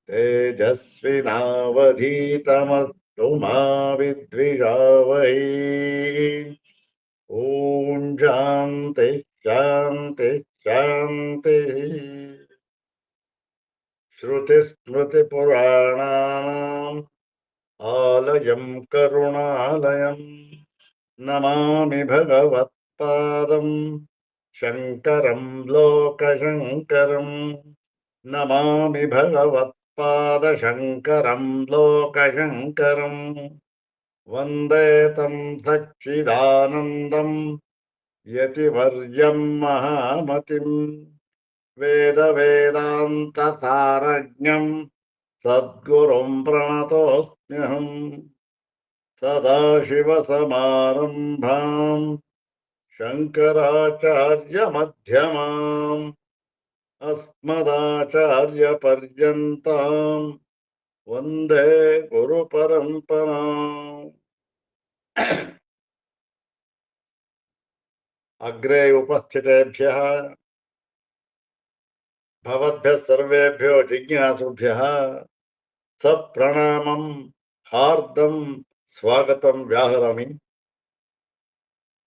तेजस्विनावधीतमस्तु मा विद्विषावहै। ॐ शान्ति शान्ति शान्तिः। श्रुतिस्मृतिपुराणानाम् आलयं करुणालयम् नमामि भगवत्पादं शङ्करं लोकशङ्करम्। नमामि भगवत्पादशङ्करं लोकशङ्करम्। वन्दे तं सच्चिदानन्दं यतिवर्यं महामतिम् वेदवेदान्तसारज्ञं सद्गुरुं प्रणतोऽस्म्यहम्। सदाशिवसमारम्भाम् शङ्कराचार्यमध्यमाम् अस्मदाचार्यपर्यन्ताम् वन्दे गुरुपरम्पराम्। अग्रे उपस्थितेभ्यः भवद्भ्यः सर्वेभ्यो जिज्ञासुभ्यः सप्रणामं हार्दं स्वागतं व्याहरामि।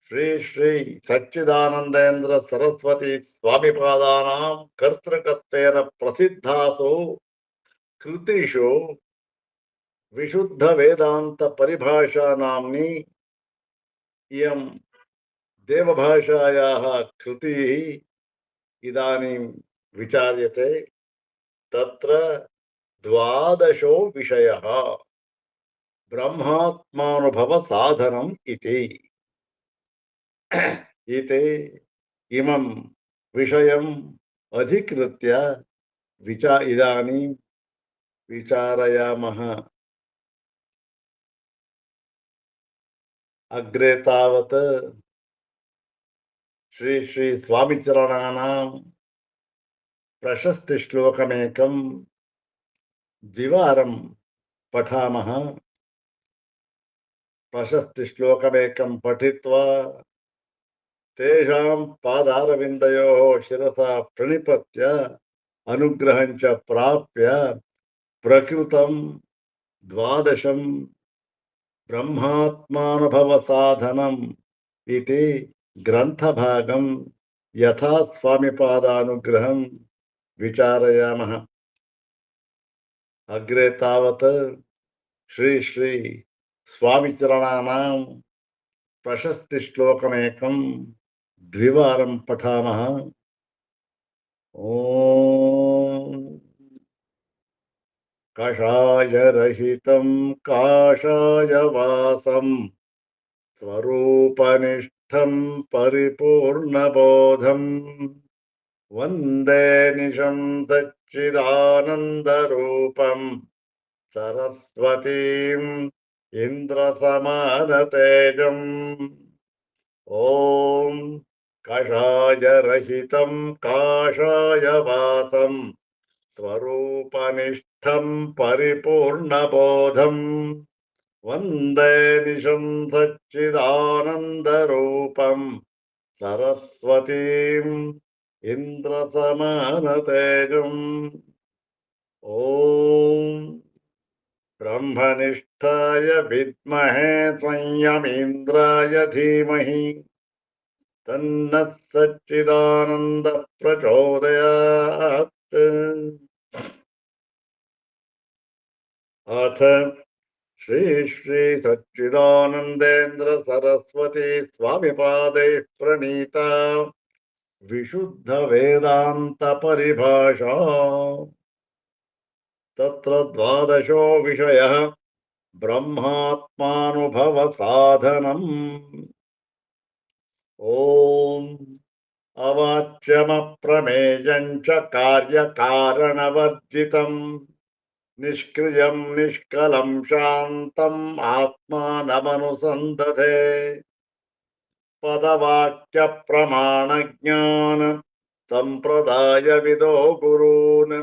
श्री श्री सच्चिदानंदेन्द्र सरस्वती स्वामिपादानां कर्तृकत्वेन प्रसिद्धासु कृतिषु विशुद्ध वेदांत परिभाषा नाम्नी इयं देवभाषायाः कृतिः इदानीं विचार्यते। तत्र द्वादशो विषयः ब्रह्मात्मानुभव साधनम् इति। इमं विषयम् अधिकृत्य इदानीं विचारयामः। अग्रे तावत् श्री श्री स्वामिचरणानां प्रशस्तिश्लोकमेकं द्विवारं पठामः। प्रशस्तिश्लोकमेकं पठित्वा तेषां पादारविन्दयोः शिरसा प्रणिपत्य अनुग्रहं च प्राप्य प्रकृतं द्वादशं ब्रह्मात्मानुभवसाधनम् इति ग्रन्थभागं यथा स्वामिपादानुग्रहं विचारयामः। अग्रे तावत् श्री श्री स्वामिचरणानां प्रशस्तिश्लोकमेकं द्विवारं पठामः। ॐ कषायरहितं काषायवासं स्वरूपनिष्ठं परिपूर्णबोधं वन्दे निशं सच्चिदानन्दरूपं सरस्वतीम् इन्द्रसमानतेजम्। ॐ कषायरहितं काषायवासं स्वरूपनिष्ठं परिपूर्णबोधं वन्दे निशं सच्चिदानन्दरूपं सरस्वतीम् इन्द्रसमानतेजम्। ॐ ब्रह्मनिष्ठाय विद्महे संयमीन्द्राय धीमहि तन्नः सच्चिदानन्दः प्रचोदयात्। अथ श्री श्री सच्चिदानन्देन्द्र सरस्वती स्वामिपादैः प्रणीता विशुद्ध वेदांत परिभाषा। तत्र द्वादशो विषयः ब्रह्मात्मानुभव साधनम्। ॐ अवाच्यमप्रमेयं च कार्यकारणवर्जितम् निष्क्रियं निष्कलं शान्तम् आत्मानमनुसन्धते पदवाक्यप्रमाणज्ञान सम्प्रदायविदो गुरून्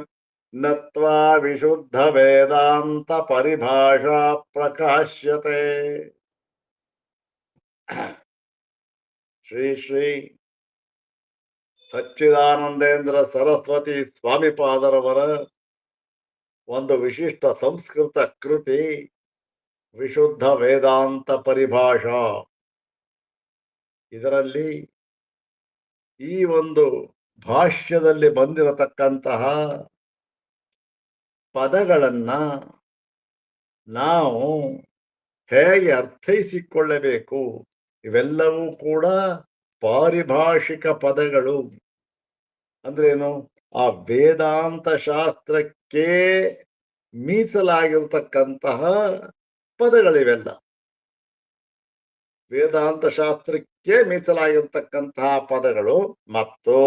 नत्वा विशुद्ध वेदांत परिभाषा प्रकाश्यते। श्री श्री सच्चिदानंदेन्द्र सरस्वती स्वामिपादरवर ಒಂದು ವಿಶಿಷ್ಟ ಸಂಸ್ಕೃತ ಕೃತಿ ವಿಶುದ್ಧ ವೇದಾಂತ ಪರಿಭಾಷಾ. ಇದರಲ್ಲಿ ಈ ಒಂದು ಭಾಷ್ಯದಲ್ಲಿ ಬಂದಿರತಕ್ಕಂತಹ ಪದಗಳನ್ನ ನಾವು ಹೇಗೆ ಅರ್ಥೈಸಿಕೊಳ್ಳಬೇಕು, ಇವೆಲ್ಲವೂ ಕೂಡ ಪಾರಿಭಾಷಿಕ ಪದಗಳು. ಅಂದ್ರೇನು? ಆ ವೇದಾಂತ ಶಾಸ್ತ್ರಕ್ಕೆ ಮೀಸಲಾಗಿರ್ತಕ್ಕಂತಹ ಪದಗಳಿವೆಲ್ಲ. ವೇದಾಂತ ಶಾಸ್ತ್ರಕ್ಕೆ ಮೀಸಲಾಗಿರ್ತಕ್ಕಂತಹ ಪದಗಳು ಮತ್ತು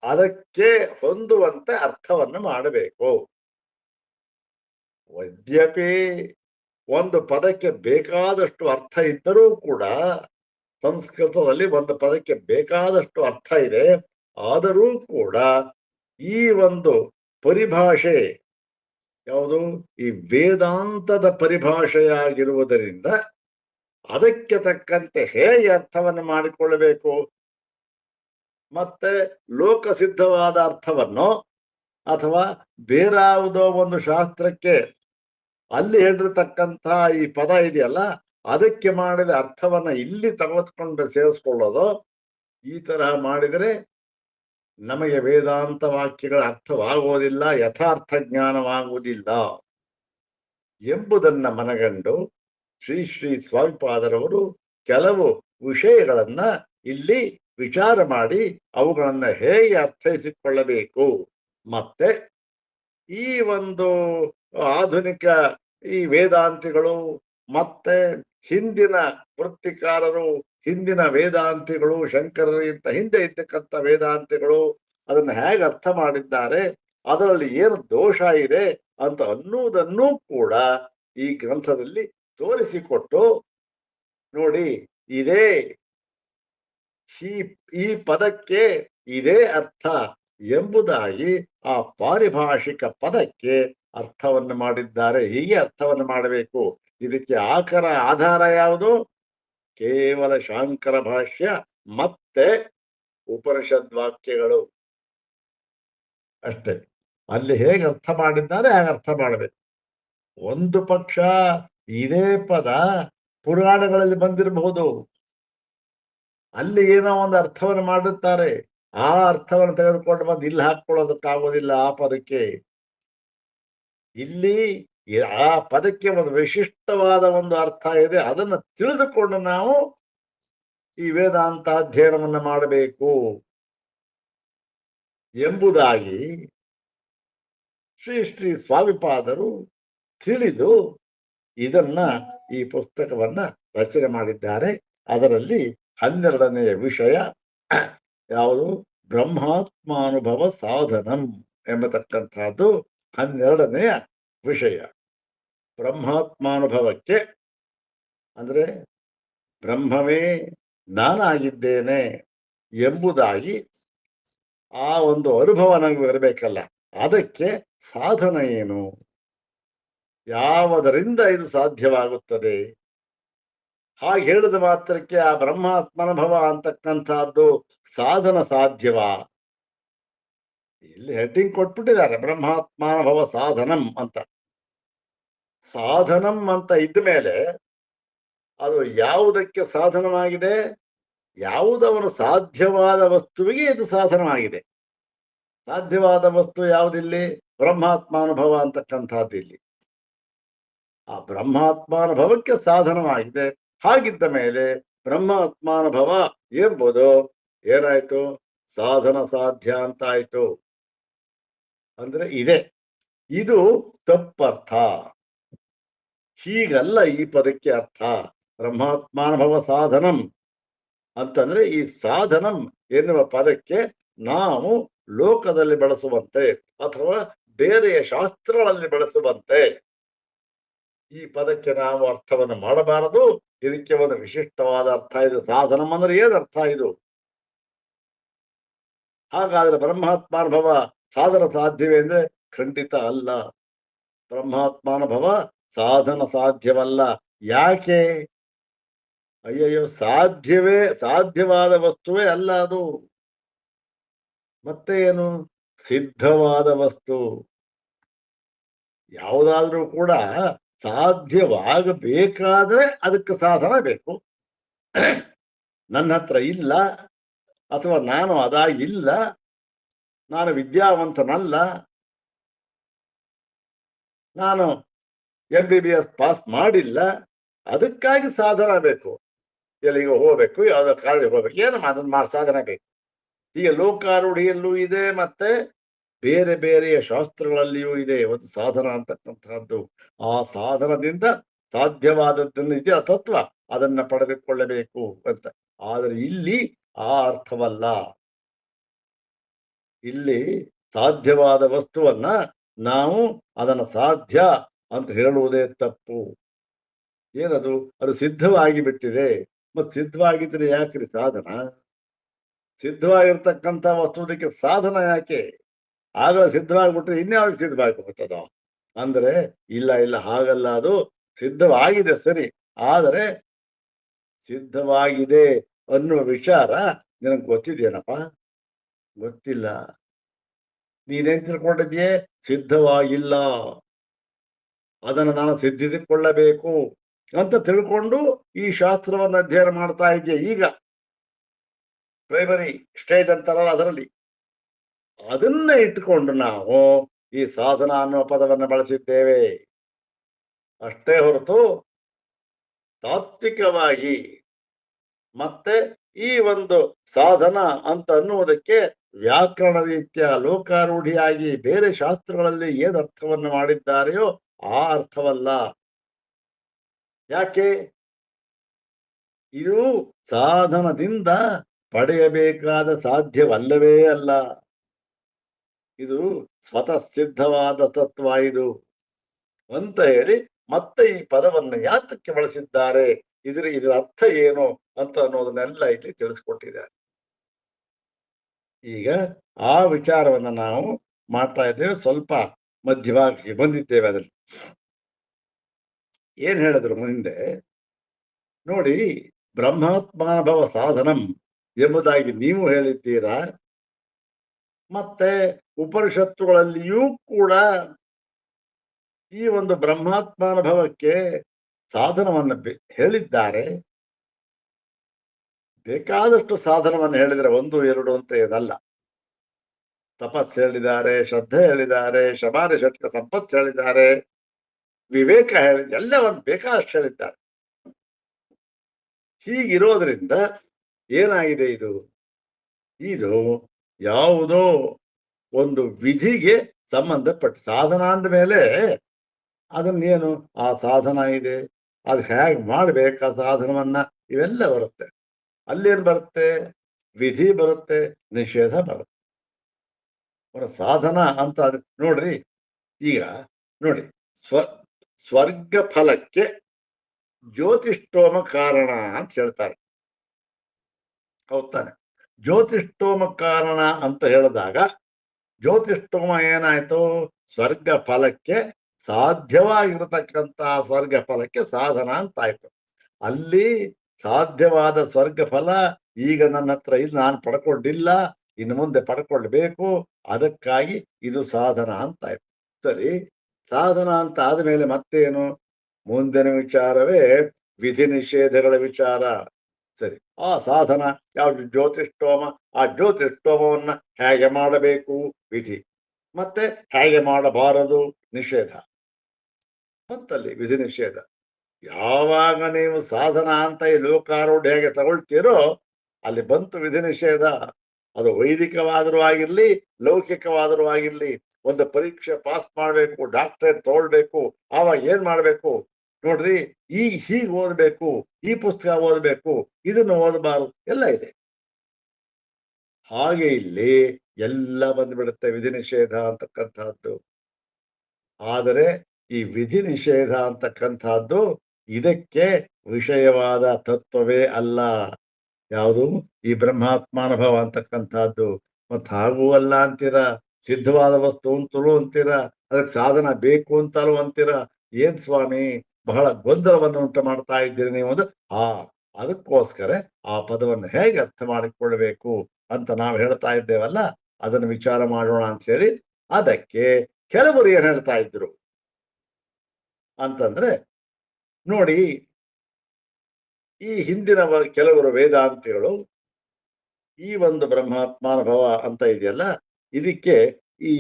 ಅದಕ್ಕೆ ಹೊಂದುವಂತೆ ಅರ್ಥವನ್ನು ಮಾಡಬೇಕು. ಯದ್ಯಪಿ ಒಂದು ಪದಕ್ಕೆ ಬೇಕಾದಷ್ಟು ಅರ್ಥ ಇದ್ದರೂ ಕೂಡ, ಸಂಸ್ಕೃತದಲ್ಲಿ ಒಂದು ಪದಕ್ಕೆ ಬೇಕಾದಷ್ಟು ಅರ್ಥ ಇದೆ, ಆದರೂ ಕೂಡ ಈ ಒಂದು ಪರಿಭಾಷೆ ಯಾವುದು? ಈ ವೇದಾಂತದ ಪರಿಭಾಷೆಯಾಗಿರುವುದರಿಂದ ಅದಕ್ಕೆ ತಕ್ಕಂತೆ ಹೇಗೆ ಅರ್ಥವನ್ನು ಮಾಡಿಕೊಳ್ಳಬೇಕು, ಮತ್ತೆ ಲೋಕಸಿದ್ಧವಾದ ಅರ್ಥವನ್ನು ಅಥವಾ ಬೇರಾವುದೋ ಒಂದು ಶಾಸ್ತ್ರಕ್ಕೆ ಅಲ್ಲಿ ಹೇಳಿರ್ತಕ್ಕಂತಹ ಈ ಪದ ಇದೆಯಲ್ಲ, ಅದಕ್ಕೆ ಮಾಡಿದ ಅರ್ಥವನ್ನ ಇಲ್ಲಿ ತೆಗೆದುಕೊಂಡು ಸೇರಿಸ್ಕೊಳ್ಳೋದು, ಈ ತರಹ ಮಾಡಿದರೆ ನಮಗೆ ವೇದಾಂತ ವಾಕ್ಯಗಳ ಅರ್ಥವಾಗುವುದಿಲ್ಲ, ಯಥಾರ್ಥ ಜ್ಞಾನವಾಗುವುದಿಲ್ಲ ಎಂಬುದನ್ನ ಮನಗಂಡು ಶ್ರೀ ಶ್ರೀ ಸ್ವಾಮಿಪಾದರವರು ಕೆಲವು ವಿಷಯಗಳನ್ನ ಇಲ್ಲಿ ವಿಚಾರ ಮಾಡಿ ಅವುಗಳನ್ನ ಹೇಗೆ ಅರ್ಥೈಸಿಕೊಳ್ಳಬೇಕು, ಮತ್ತೆ ಈ ಒಂದು ಆಧುನಿಕ ಈ ವೇದಾಂತಿಗಳು ಮತ್ತೆ ಹಿಂದಿನ ವೃತ್ತಿಕಾರರು, ಹಿಂದಿನ ವೇದಾಂತಿಗಳು, ಶಂಕರರಿಗಿಂತ ಹಿಂದೆ ಇದ್ದಕ್ಕಂಥ ವೇದಾಂತಿಗಳು ಅದನ್ನು ಹೇಗೆ ಅರ್ಥ ಮಾಡಿದ್ದಾರೆ, ಅದರಲ್ಲಿ ಏನು ದೋಷ ಇದೆ ಅಂತ ಅನ್ನುವುದನ್ನೂ ಕೂಡ ಈ ಗ್ರಂಥದಲ್ಲಿ ತೋರಿಸಿಕೊಟ್ಟು, ನೋಡಿ ಇದೇ ಈ ಪದಕ್ಕೆ ಇದೇ ಅರ್ಥ ಎಂಬುದಾಗಿ ಆ ಪಾರಿಭಾಷಿಕ ಪದಕ್ಕೆ ಅರ್ಥವನ್ನು ಮಾಡಿದ್ದಾರೆ. ಹೀಗೆ ಅರ್ಥವನ್ನು ಮಾಡಬೇಕು. ಇದಕ್ಕೆ ಆಧಾರ ಯಾವುದು? ಕೇವಲ ಶಾಂಕರ ಭಾಷ್ಯ ಮತ್ತೆ ಉಪನಿಷದ್ ವಾಕ್ಯಗಳು ಅಷ್ಟೇ. ಅಲ್ಲಿ ಹೇಗೆ ಅರ್ಥ ಮಾಡಿದ್ದಾರೆ ಹಾಗೆ ಅರ್ಥ ಮಾಡಬೇಕು. ಒಂದು ಪಕ್ಷ ಇದೇ ಪದ ಪುರಾಣಗಳಲ್ಲಿ ಬಂದಿರಬಹುದು, ಅಲ್ಲಿ ಏನೋ ಒಂದು ಅರ್ಥವನ್ನು ಮಾಡುತ್ತಾರೆ, ಆ ಅರ್ಥವನ್ನು ತೆಗೆದುಕೊಂಡು ಬಂದು ಇಲ್ಲಿ ಹಾಕೊಳ್ಳೋದಕ್ಕಾಗೋದಿಲ್ಲ. ಆ ಪದಕ್ಕೆ ಇಲ್ಲಿ ಆ ಪದಕ್ಕೆ ಒಂದು ವಿಶಿಷ್ಟವಾದ ಒಂದು ಅರ್ಥ ಇದೆ, ಅದನ್ನು ತಿಳಿದುಕೊಂಡು ನಾವು ಈ ವೇದಾಂತ ಅಧ್ಯಯನವನ್ನು ಮಾಡಬೇಕು ಎಂಬುದಾಗಿ ಶ್ರೀ ಶ್ರೀ ಸ್ವಾಮಿಪಾದರು ತಿಳಿದು ಇದನ್ನ ಈ ಪುಸ್ತಕವನ್ನ ರಚನೆ ಮಾಡಿದ್ದಾರೆ. ಅದರಲ್ಲಿ 12ನೆಯ ವಿಷಯ ಯಾವುದು? ಬ್ರಹ್ಮಾತ್ಮಾನುಭವ ಸಾಧನಂ ಎಂಬತಕ್ಕಂಥದ್ದು 12ನೆಯ ವಿಷಯ. ಬ್ರಹ್ಮಾತ್ಮಾನುಭವಕ್ಕೆ ಅಂದ್ರೆ ಬ್ರಹ್ಮವೇ ನಾನಾಗಿದ್ದೇನೆ ಎಂಬುದಾಗಿ ಆ ಒಂದು ಅನುಭವ ನಮಗೆ ಬರಬೇಕಲ್ಲ, ಅದಕ್ಕೆ ಸಾಧನ ಏನು, ಯಾವುದರಿಂದ ಇದು ಸಾಧ್ಯವಾಗುತ್ತದೆ? ಹಾಗೆ ಹೇಳಿದ ಮಾತ್ರಕ್ಕೆ ಆ ಬ್ರಹ್ಮಾತ್ಮನುಭವ ಅಂತಕ್ಕಂಥದ್ದು ಸಾಧನ ಸಾಧ್ಯವಾ? ಇಲ್ಲಿ ಹೆಡ್ಡಿಂಗ್ ಕೊಟ್ಬಿಟ್ಟಿದ್ದಾರೆ, ಬ್ರಹ್ಮಾತ್ಮಾನುಭವ ಸಾಧನಂ ಅಂತ. ಸಾಧನಂ ಅಂತ ಇದ್ದ ಮೇಲೆ ಅದು ಯಾವುದಕ್ಕೆ ಸಾಧನವಾಗಿದೆ? ಯಾವುದವನು ಸಾಧ್ಯವಾದ ವಸ್ತುವಿಗೆ ಇದು ಸಾಧನವಾಗಿದೆ. ಸಾಧ್ಯವಾದ ವಸ್ತು ಯಾವುದಿಲ್ಲಿ? ಬ್ರಹ್ಮಾತ್ಮಾನುಭವ ಅಂತಕ್ಕಂಥದ್ದು ಇಲ್ಲಿ ಆ ಬ್ರಹ್ಮಾತ್ಮಾನುಭವಕ್ಕೆ ಸಾಧನವಾಗಿದೆ. ಹಾಗಿದ್ದ ಮೇಲೆ ಬ್ರಹ್ಮಾತ್ಮಾನುಭವ ಎಂಬುದು ಏನಾಯ್ತು? ಸಾಧನ ಸಾಧ್ಯ ಅಂತ ಆಯ್ತು. ಅಂದ್ರೆ ಇದು ತಪ್ಪರ್ಥ. ಹೀಗಲ್ಲ ಈ ಪದಕ್ಕೆ ಅರ್ಥ. ಬ್ರಹ್ಮಾತ್ಮಾನುಭವ ಸಾಧನಂ ಅಂತಂದ್ರೆ ಈ ಸಾಧನಂ ಎನ್ನುವ ಪದಕ್ಕೆ ನಾವು ಲೋಕದಲ್ಲಿ ಬಳಸುವಂತೆ ಅಥವಾ ಬೇರೆಯ ಶಾಸ್ತ್ರಗಳಲ್ಲಿ ಬಳಸುವಂತೆ ಈ ಪದಕ್ಕೆ ನಾವು ಅರ್ಥವನ್ನು ಮಾಡಬಾರದು. ಇದಕ್ಕೆ ಒಂದು ವಿಶಿಷ್ಟವಾದ ಅರ್ಥ ಇದೆ. ಸಾಧನಂ ಅಂದ್ರೆ ಏನು ಅರ್ಥ ಇದು? ಹಾಗಾದ್ರೆ ಬ್ರಹ್ಮಾತ್ಮಾನುಭವ ಸಾಧನ ಸಾಧ್ಯವೇ ಅಂದ್ರೆ ಖಂಡಿತ ಅಲ್ಲ. ಬ್ರಹ್ಮಾತ್ಮಾನುಭವ ಸಾಧನ ಸಾಧ್ಯವಲ್ಲ. ಯಾಕೆ? ಅಯ್ಯಯ್ಯೋ, ಸಾಧ್ಯವಾದ ವಸ್ತುವೇ ಅಲ್ಲ ಅದು. ಮತ್ತೆ ಏನು? ಸಿದ್ಧವಾದ ವಸ್ತು. ಯಾವುದಾದ್ರೂ ಕೂಡ ಸಾಧ್ಯವಾಗಬೇಕಾದ್ರೆ ಅದಕ್ಕೆ ಸಾಧನ ಬೇಕು. ನನ್ನ ಹತ್ರ ಇಲ್ಲ, ಅಥವಾ ನಾನು ಅದಾಗಿಲ್ಲ, ನಾನು ವಿದ್ಯಾವಂತನಲ್ಲ, ನಾನು MBBS ಪಾಸ್ ಮಾಡಿಲ್ಲ, ಅದಕ್ಕಾಗಿ ಸಾಧನ ಬೇಕು. ಎಲ್ಲಿಗೆ ಹೋಗ್ಬೇಕು, ಯಾವ್ದೋ ಕಾಲೇಜಿಗೆ ಹೋಗ್ಬೇಕು, ಏನು ಅದನ್ನ ಸಾಧನ ಬೇಕು. ಈಗ ಲೋಕಾರೂಢಿಯಲ್ಲೂ ಇದೆ, ಮತ್ತೆ ಬೇರೆ ಬೇರೆಯ ಶಾಸ್ತ್ರಗಳಲ್ಲಿಯೂ ಇದೆ ಒಂದು ಸಾಧನ ಅಂತಕ್ಕಂತಹದ್ದು. ಆ ಸಾಧನದಿಂದ ಸಾಧ್ಯವಾದದ್ದನ್ನು ಇದೆಯಾ ತತ್ವ, ಅದನ್ನ ಪಡೆದುಕೊಳ್ಳಬೇಕು ಅಂತ. ಆದರೆ ಇಲ್ಲಿ ಆ ಅರ್ಥವಲ್ಲ. ಇಲ್ಲಿ ಸಾಧ್ಯವಾದ ವಸ್ತುವನ್ನ ನಾವು ಅದನ್ನ ಸಾಧ್ಯ ಅಂತ ಹೇಳುವುದೇ ತಪ್ಪು. ಏನದು? ಅದು ಸಿದ್ಧವಾಗಿ ಬಿಟ್ಟಿದೆ. ಮತ್ ಸಿದ್ಧವಾಗಿದ್ರೆ ಯಾಕ್ರಿ ಸಾಧನ? ಸಿದ್ಧವಾಗಿರ್ತಕ್ಕಂಥ ವಸ್ತುವಿಗೆ ಸಾಧನ ಯಾಕೆ? ಆಗಲೇ ಸಿದ್ಧವಾಗಿಬಿಟ್ರೆ ಇನ್ಯಾವಾಗ ಸಿದ್ಧವಾಗಿಬಿಡ್ತದೋ ಅಂದ್ರೆ, ಇಲ್ಲ ಇಲ್ಲ, ಹಾಗಲ್ಲ. ಅದು ಸಿದ್ಧವಾಗಿದೆ ಸರಿ, ಆದರೆ ಸಿದ್ಧವಾಗಿದೆ ಅನ್ನುವ ವಿಚಾರ ನಿನಗೆ ಗೊತ್ತಿದೆಯೇನಪ್ಪ? ಗೊತ್ತಿಲ್ಲ. ನೀನೇನ್ ತಿಳ್ಕೊಂಡಿದ್ಯೆ? ಸಿದ್ಧವಾಗಿಲ್ಲ, ಅದನ್ನು ನಾನು ಸಿದ್ಧಿಸಿಕೊಳ್ಳಬೇಕು ಅಂತ ತಿಳ್ಕೊಂಡು ಈ ಶಾಸ್ತ್ರವನ್ನು ಅಧ್ಯಯನ ಮಾಡ್ತಾ ಇದ್ದೆ. ಈಗ ಪ್ರೈಮರಿ ಸ್ಟೇಜ್ ಅಂತಾರಲ್ಲ, ಅದರಲ್ಲಿ ಅದನ್ನ ಇಟ್ಟುಕೊಂಡು ನಾವು ಈ ಸಾಧನ ಅನ್ನುವ ಪದವನ್ನು ಬಳಸಿದ್ದೇವೆ ಅಷ್ಟೇ ಹೊರತು ತಾತ್ವಿಕವಾಗಿ ಮತ್ತೆ ಈ ಒಂದು ಸಾಧನ ಅಂತ ಅನ್ನುವುದಕ್ಕೆ ವ್ಯಾಕರಣ ರೀತ್ಯ ಲೋಕಾರೂಢಿಯಾಗಿ ಬೇರೆ ಶಾಸ್ತ್ರಗಳಲ್ಲಿ ಏನು ಅರ್ಥವನ್ನು ಮಾಡಿದ್ದಾರೆಯೋ ಆ ಅರ್ಥವಲ್ಲ. ಯಾಕೆ? ಇದು ಸಾಧನದಿಂದ ಪಡೆಯಬೇಕಾದ ಸಾಧ್ಯವಲ್ಲವೇ ಅಲ್ಲ. ಇದು ಸ್ವತಃ ಸಿದ್ಧವಾದ ತತ್ವ ಇದು ಅಂತ ಹೇಳಿ ಮತ್ತೆ ಈ ಪದವನ್ನು ಯಾತಕ್ಕೆ ಬಳಸಿದ್ದಾರೆ, ಇದರ ಅರ್ಥ ಏನು ಅಂತ ಅನ್ನೋದನ್ನೆಲ್ಲ ಇಲ್ಲಿ ತಿಳಿಸ್ಕೊಟ್ಟಿದ್ದಾರೆ. ಈಗ ಆ ವಿಚಾರವನ್ನ ನಾವು ಮಾಡ್ತಾ ಇದ್ದೇವೆ. ಸ್ವಲ್ಪ ಮಧ್ಯಭಾಗಕ್ಕೆ ಬಂದಿದ್ದೇವೆ. ಅದರಲ್ಲಿ ಏನ್ ಹೇಳಿದ್ರು ಮುಂದೆ ನೋಡಿ, ಬ್ರಹ್ಮಾತ್ಮಾನುಭವ ಸಾಧನಂ ಎಂಬುದಾಗಿ ನೀವು ಹೇಳಿದ್ದೀರಾ. ಮತ್ತೆ ಉಪನಿಷತ್ತುಗಳಲ್ಲಿಯೂ ಕೂಡ ಈ ಒಂದು ಬ್ರಹ್ಮಾತ್ಮಾನುಭವಕ್ಕೆ ಸಾಧನವನ್ನು ಹೇಳಿದ್ದಾರೆ. ಬೇಕಾದಷ್ಟು ಸಾಧನವನ್ನು ಹೇಳಿದರೆ, 1 2 ಅಂತ ಇದಲ್ಲ. ತಪಸ್ ಹೇಳಿದ್ದಾರೆ, ಶ್ರದ್ಧೆ ಹೇಳಿದ್ದಾರೆ, ಶಮಾರಿ ಷಟ್ಕ ಸಂಪತ್ತು ಹೇಳಿದ್ದಾರೆ, ವಿವೇಕ ಎಲ್ಲವನ್ನು ಬೇಕಾದಷ್ಟು ಹೇಳಿದ್ದಾರೆ. ಹೀಗಿರೋದ್ರಿಂದ ಏನಾಗಿದೆ, ಇದು ಯಾವುದೋ ಒಂದು ವಿಧಿಗೆ ಸಂಬಂಧಪಟ್ಟ ಸಾಧನ ಅಂದ ಮೇಲೆ ಅದನ್ನೇನು ಆ ಸಾಧನ ಇದೆ, ಅದು ಹೇಗೆ ಮಾಡ್ಬೇಕು ಆ ಸಾಧನವನ್ನ, ಇವೆಲ್ಲ ಬರುತ್ತೆ. ಅಲ್ಲೇನ್ ಬರುತ್ತೆ? ವಿಧಿ ಬರುತ್ತೆ, ನಿಷೇಧ ಬರುತ್ತೆ. ಸಾಧನ ಅಂತ ನೋಡ್ರಿ. ಈಗ ನೋಡಿ, ಸ್ವರ್ಗ ಫಲಕ್ಕೆ ಜ್ಯೋತಿಷ್ಠೋಮ ಕಾರಣ ಅಂತ ಹೇಳ್ತಾರೆ. ಹೌದಾನೆ? ಜ್ಯೋತಿಷ್ಠೋಮ ಕಾರಣ ಅಂತ ಹೇಳಿದಾಗ ಜ್ಯೋತಿಷ್ಠೋಮ ಏನಾಯ್ತು? ಸ್ವರ್ಗ ಫಲಕ್ಕೆ ಸಾಧ್ಯವಾಗಿರತಕ್ಕಂತ ಸ್ವರ್ಗ ಫಲಕ್ಕೆ ಸಾಧನ ಅಂತ ಆಯ್ತು. ಅಲ್ಲಿ ಸಾಧ್ಯವಾದ ಸ್ವರ್ಗ ಫಲ ಈಗ ನನ್ನ ಹತ್ರ ಇಲ್ಲಿ ನಾನು ಪಡ್ಕೊಂಡಿಲ್ಲ, ಇನ್ನು ಮುಂದೆ ಪಡ್ಕೊಳ್ಬೇಕು, ಅದಕ್ಕಾಗಿ ಇದು ಸಾಧನ ಅಂತ ಆಯ್ತು. ಸರಿ, ಸಾಧನ ಅಂತ ಆದ್ಮೇಲೆ ಮತ್ತೇನು? ಮುಂದಿನ ವಿಚಾರವೇ ವಿಧಿ ನಿಷೇಧಗಳ ವಿಚಾರ. ಸರಿ, ಆ ಸಾಧನ ಯಾವುದು? ಜ್ಯೋತಿಷ್ಠೋಮ. ಆ ಜ್ಯೋತಿಷ್ಠೋಮವನ್ನ ಹೇಗೆ ಮಾಡಬೇಕು? ವಿಧಿ. ಮತ್ತೆ ಹೇಗೆ ಮಾಡಬಾರದು? ನಿಷೇಧ. ಮತ್ತಲ್ಲಿ ವಿಧಿ ನಿಷೇಧ. ಯಾವಾಗ ನೀವು ಸಾಧನ ಅಂತ ಈ ಲೋಕಾರೂಢ ಹೇಗೆ ತಗೊಳ್ತೀರೋ ಅಲ್ಲಿ ಬಂತು ವಿಧಿ ನಿಷೇಧ. ಅದು ವೈದಿಕವಾದರೂ ಆಗಿರ್ಲಿ, ಲೌಕಿಕವಾದರೂ ಆಗಿರ್ಲಿ. ಒಂದು ಪರೀಕ್ಷೆ ಪಾಸ್ ಮಾಡ್ಬೇಕು, ಡಾಕ್ಟರೇಟ್ ತಗೊಳ್ಬೇಕು, ಆವಾಗ ಏನ್ ಮಾಡ್ಬೇಕು ನೋಡ್ರಿ? ಹೀಗೆ ಓದ್ಬೇಕು, ಈ ಪುಸ್ತಕ ಓದ್ಬೇಕು, ಇದನ್ನು ಓದಬಾರದು, ಎಲ್ಲ ಇದೆ. ಹಾಗೆ ಇಲ್ಲಿ ಎಲ್ಲ ಬಂದ್ಬಿಡುತ್ತೆ ವಿಧಿ ನಿಷೇಧ ಅಂತಕ್ಕಂಥದ್ದು. ಆದರೆ ಈ ವಿಧಿ ನಿಷೇಧ ಅಂತಕ್ಕಂಥದ್ದು ಇದಕ್ಕೆ ವಿಷಯವಾದ ತತ್ವವೇ ಅಲ್ಲ. ಯಾವುದು? ಈ ಬ್ರಹ್ಮಾತ್ಮಾನುಭವ ಅಂತಕ್ಕಂಥದ್ದು. ಮತ್ ಹಾಗೂ ಅಲ್ಲ ಅಂತೀರ, ಸಿದ್ಧವಾದ ವಸ್ತು ಅಂತಲೂ ಅಂತೀರ, ಅದಕ್ಕೆ ಸಾಧನ ಬೇಕು ಅಂತಲೂ ಅಂತೀರ. ಏನ್ ಸ್ವಾಮಿ, ಬಹಳ ಗೊಂದಲವನ್ನು ಉಂಟು ಮಾಡ್ತಾ ಇದ್ದೀರಿ ನೀವು. ಅದಕ್ಕೋಸ್ಕರ ಆ ಪದವನ್ನು ಹೇಗೆ ಅರ್ಥ ಮಾಡಿಕೊಳ್ಬೇಕು ಅಂತ ನಾವು ಹೇಳ್ತಾ ಇದ್ದೇವಲ್ಲ, ಅದನ್ನು ವಿಚಾರ ಮಾಡೋಣ ಅಂತ ಹೇಳಿ ಅದಕ್ಕೆ ಕೆಲವರು ಏನ್ ಹೇಳ್ತಾ ಇದ್ರು, ಅಂತಂದ್ರೆ ನೋಡಿ, ಈ ಹಿಂದಿನ ಕೆಲವರು ವೇದಾಂತಿಗಳು ಈ ಒಂದು ಬ್ರಹ್ಮಾತ್ಮಾನುಭವ ಅಂತ ಇದೆಯಲ್ಲ, ಇದಕ್ಕೆ ಈ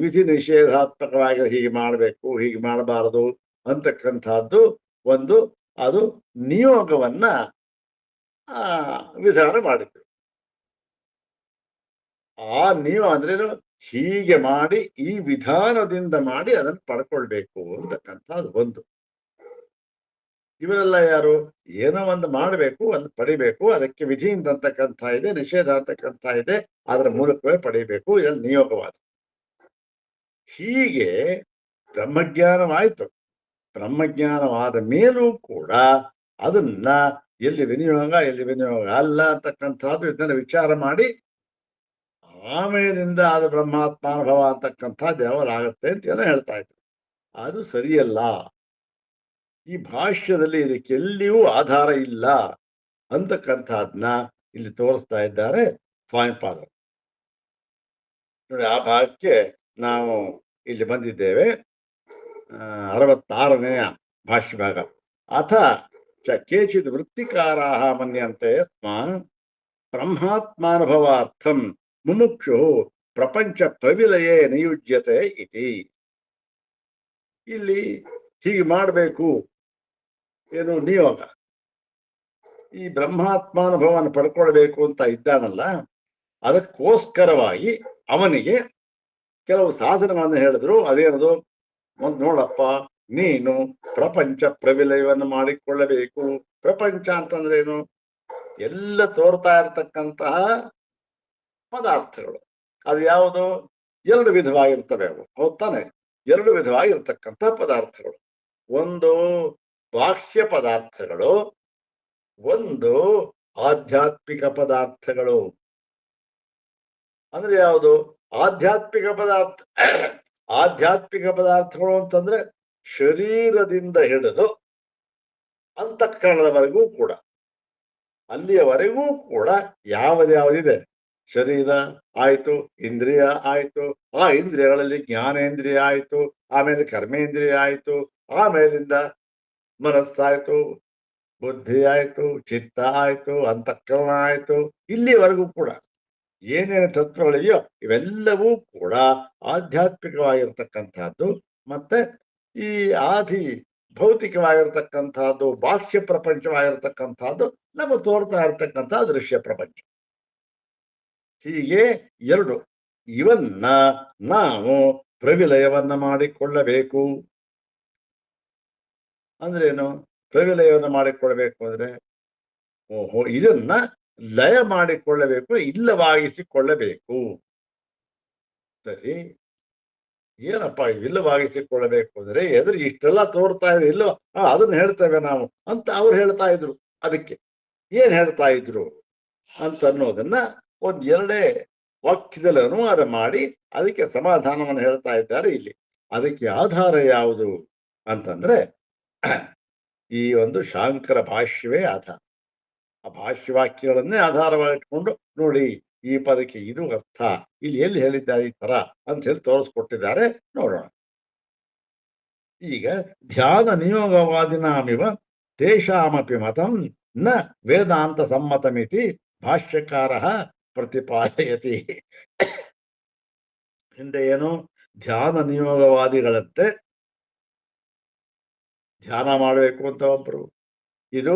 ವಿಧಿ ನಿಷೇಧಾತ್ಮಕವಾಗಿ ಹೀಗೆ ಮಾಡಬೇಕು, ಹೀಗೆ ಮಾಡಬಾರದು ಅಂತಕ್ಕಂಥದ್ದು ಒಂದು ಅದು ನಿಯೋಗವನ್ನ ವಿಧಾನ ಮಾಡಿದ್ರು. ಆ ನಿಯಮ ಅಂದ್ರೇನು, ಹೀಗೆ ಮಾಡಿ ಈ ವಿಧಾನದಿಂದ ಮಾಡಿ ಅದನ್ನು ಪಡ್ಕೊಳ್ಬೇಕು ಅಂತಕ್ಕಂಥದ್ದು ಒಂದು. ಇವರೆಲ್ಲ ಯಾರು? ಏನೋ ಒಂದು ಮಾಡಬೇಕು, ಒಂದು ಪಡಿಬೇಕು, ಅದಕ್ಕೆ ವಿಧಿ ಅಂತಕ್ಕಂಥ ಇದೆ, ನಿಷೇಧ ಅಂತಕ್ಕಂಥ ಇದೆ, ಅದರ ಮೂಲಕವೇ ಪಡಿಬೇಕು, ಇದನ್ನು ನಿಯೋಗವಾದ. ಹೀಗೆ ಬ್ರಹ್ಮಜ್ಞಾನವಾಯಿತು. ಬ್ರಹ್ಮಜ್ಞಾನವಾದ ಮೇಲೂ ಕೂಡ ಅದನ್ನ ಎಲ್ಲಿ ವಿನಿಯೋಗ ಅಲ್ಲ ಅಂತಕ್ಕಂಥದ್ದು ಇದನ್ನ ವಿಚಾರ ಮಾಡಿ ಆಮೇಲಿಂದ ಅದು ಬ್ರಹ್ಮಾತ್ಮಾನುಭವ ಅಂತಕ್ಕಂಥದ್ದು ಯಾವಾಗಲಾಗತ್ತೆ ಅಂತ ಎಲ್ಲ ಹೇಳ್ತಾ ಇದ್ರು. ಅದು ಸರಿಯಲ್ಲ. ಈ ಭಾಷ್ಯದಲ್ಲಿ ಇದಕ್ಕೆಲ್ಲಿಯೂ ಆಧಾರ ಇಲ್ಲ ಅಂತಕ್ಕಂಥದ್ನ ಇಲ್ಲಿ ತೋರಿಸ್ತಾ ಇದ್ದಾರೆ ಸ್ವಾಮಿಪಾದರು. ನೋಡಿ, ಆ ಭಾಗಕ್ಕೆ ನಾವು ಇಲ್ಲಿ ಬಂದಿದ್ದೇವೆ. 66ನೇ ಭಾಷ್ಯ ಭಾಗ. ಅಥ ಚ ಕೇಚಿತ್ ವೃತ್ತಿಕಾರಾಹ ಮನ್ಯಂತೆ ಸ್ಮ ಬ್ರಹ್ಮಾತ್ಮಾನುಭವಾರ್ಥಂ ಮುಮುಕ್ಷು ಪ್ರಪಂಚ ಪ್ರವಿಲಯೇ ನಿಯುಜ್ಯತೆ ಇತಿ. ಇಲ್ಲಿ ಹೀಗೆ ಮಾಡಬೇಕು, ಏನು ನಿಯೋಗ, ಈ ಬ್ರಹ್ಮಾತ್ಮಾನುಭವವನ್ನು ಪಡ್ಕೊಳ್ಬೇಕು ಅಂತ ಇದ್ದಾನಲ್ಲ, ಅದಕ್ಕೋಸ್ಕರವಾಗಿ ಅವನಿಗೆ ಕೆಲವು ಸಾಧನವನ್ನು ಹೇಳಿದ್ರು. ಅದೇನದು? ಒಂದು ನೋಡಪ್ಪ, ನೀನು ಪ್ರಪಂಚ ಪ್ರವಿಲಯವನ್ನು ಮಾಡಿಕೊಳ್ಳಬೇಕು. ಪ್ರಪಂಚ ಅಂತಂದ್ರೆ ಏನು? ಎಲ್ಲ ತೋರ್ತಾ ಇರತಕ್ಕಂತಹ ಪದಾರ್ಥಗಳು. ಅದು ಯಾವುದು? ಎರಡು ವಿಧವಾಗಿರ್ತವೆ ಅವು, ಹೌದ್ ತಾನೆ? ಎರಡು ವಿಧವಾಗಿರ್ತಕ್ಕಂಥ ಪದಾರ್ಥಗಳು. ಒಂದು ಬಾಹ್ಯ ಪದಾರ್ಥಗಳು, ಒಂದು ಆಧ್ಯಾತ್ಮಿಕ ಪದಾರ್ಥಗಳು. ಅಂದ್ರೆ ಯಾವುದು? ಆಧ್ಯಾತ್ಮಿಕ ಪದಾರ್ಥಗಳು ಅಂತಂದ್ರೆ ಶರೀರದಿಂದ ಹಿಡಿದು ಅಂತಃಕರಣದವರೆಗೂ ಕೂಡ, ಅಲ್ಲಿಯವರೆಗೂ ಕೂಡ ಯಾವುದ್ಯಾವುದಿದೆ, ಶರೀರ ಆಯ್ತು, ಇಂದ್ರಿಯ ಆಯ್ತು, ಆ ಇಂದ್ರಿಯಗಳಲ್ಲಿ ಜ್ಞಾನೇಂದ್ರಿಯ ಆಯ್ತು, ಆಮೇಲೆ ಕರ್ಮೇಂದ್ರಿಯ ಆಯ್ತು, ಆಮೇಲಿಂದ ಮನಸ್ಸಾಯ್ತು, ಬುದ್ಧಿ ಆಯ್ತು, ಚಿತ್ತ ಆಯ್ತು, ಅಂತಃಕರಣ ಆಯ್ತು, ಇಲ್ಲಿವರೆಗೂ ಕೂಡ ಏನೇನು ತತ್ವಗಳಿವೆಯೋ ಇವೆಲ್ಲವೂ ಕೂಡ ಆಧ್ಯಾತ್ಮಿಕವಾಗಿರ್ತಕ್ಕಂಥದ್ದು. ಮತ್ತೆ ಈ ಆದಿ ಭೌತಿಕವಾಗಿರ್ತಕ್ಕಂಥದ್ದು, ಬಾಹ್ಯ ಪ್ರಪಂಚವಾಗಿರ್ತಕ್ಕಂಥದ್ದು, ನಮಗೆ ತೋರ್ತಾ ಇರತಕ್ಕಂಥ ದೃಶ್ಯ ಪ್ರಪಂಚ. ಹೀಗೆ ಎರಡು. ಇವನ್ನ ನಾವು ಪ್ರವಿಲಯವನ್ನ ಮಾಡಿಕೊಳ್ಳಬೇಕು. ಅಂದ್ರೇನು? ಪ್ರವಿಲಯವನ್ನು ಮಾಡಿಕೊಳ್ಳಬೇಕು ಅಂದ್ರೆ, ಓಹೋ, ಇದನ್ನ ಲಯ ಮಾಡಿಕೊಳ್ಳಬೇಕು, ಇಲ್ಲವಾಗಿಸಿಕೊಳ್ಳಬೇಕು. ಸರಿ, ಏನಪ್ಪ ಇಲ್ಲವಾಗಿಸಿಕೊಳ್ಳಬೇಕು ಅಂದ್ರೆ? ಎದುರು ಇಷ್ಟೆಲ್ಲ ತೋರ್ತಾ ಇದೆ, ಇಲ್ಲೋ ಅದನ್ನ ಹೇಳ್ತೇವೆ ನಾವು ಅಂತ ಅವ್ರು ಹೇಳ್ತಾ ಇದ್ರು. ಅದಕ್ಕೆ ಏನ್ ಹೇಳ್ತಾ ಇದ್ರು ಅಂತ ಅನ್ನೋದನ್ನ ಒಂದ್ ಎರಡೇ ವಾಕ್ಯದಲ್ಲಿ ಅನುವಾದ ಮಾಡಿ ಅದಕ್ಕೆ ಸಮಾಧಾನವನ್ನು ಹೇಳ್ತಾ ಇದ್ದಾರೆ ಇಲ್ಲಿ. ಅದಕ್ಕೆ ಆಧಾರ ಯಾವುದು ಅಂತಂದ್ರೆ ಈ ಒಂದು ಶಾಂಕರ ಭಾಷ್ಯವೇ ಆಧಾರ. ಆ ಭಾಷ್ಯವಾಕ್ಯಗಳನ್ನೇ ಆಧಾರವಾಗಿಟ್ಕೊಂಡು ನೋಡಿ, ಈ ಪದಕ್ಕೆ ಇದು ಅರ್ಥ, ಇಲ್ಲಿ ಎಲ್ಲಿ ಹೇಳಿದ್ದಾರೆ ಈ ತರ ಅಂತ ಹೇಳಿ ತೋರಿಸ್ಕೊಟ್ಟಿದ್ದಾರೆ. ನೋಡೋಣ. ಈಗ ಧ್ಯಾನ ನಿಯೋಗವಾದಿನಾಮಿವ ತೇಷಾಮಪಿ ಮತಂ ನ ವೇದಾಂತ ಸಮ್ಮತಮಿತಿ ಭಾಷ್ಯಕಾರ ಪ್ರತಿಪಾದಯತಿ. ಹಿಂದೆ ಏನು? ಧ್ಯಾನ ನಿಯೋಗವಾದಿಗಳಂತೆ ಧ್ಯಾನ ಮಾಡಬೇಕು ಅಂತ ಒಬ್ರು, ಇದು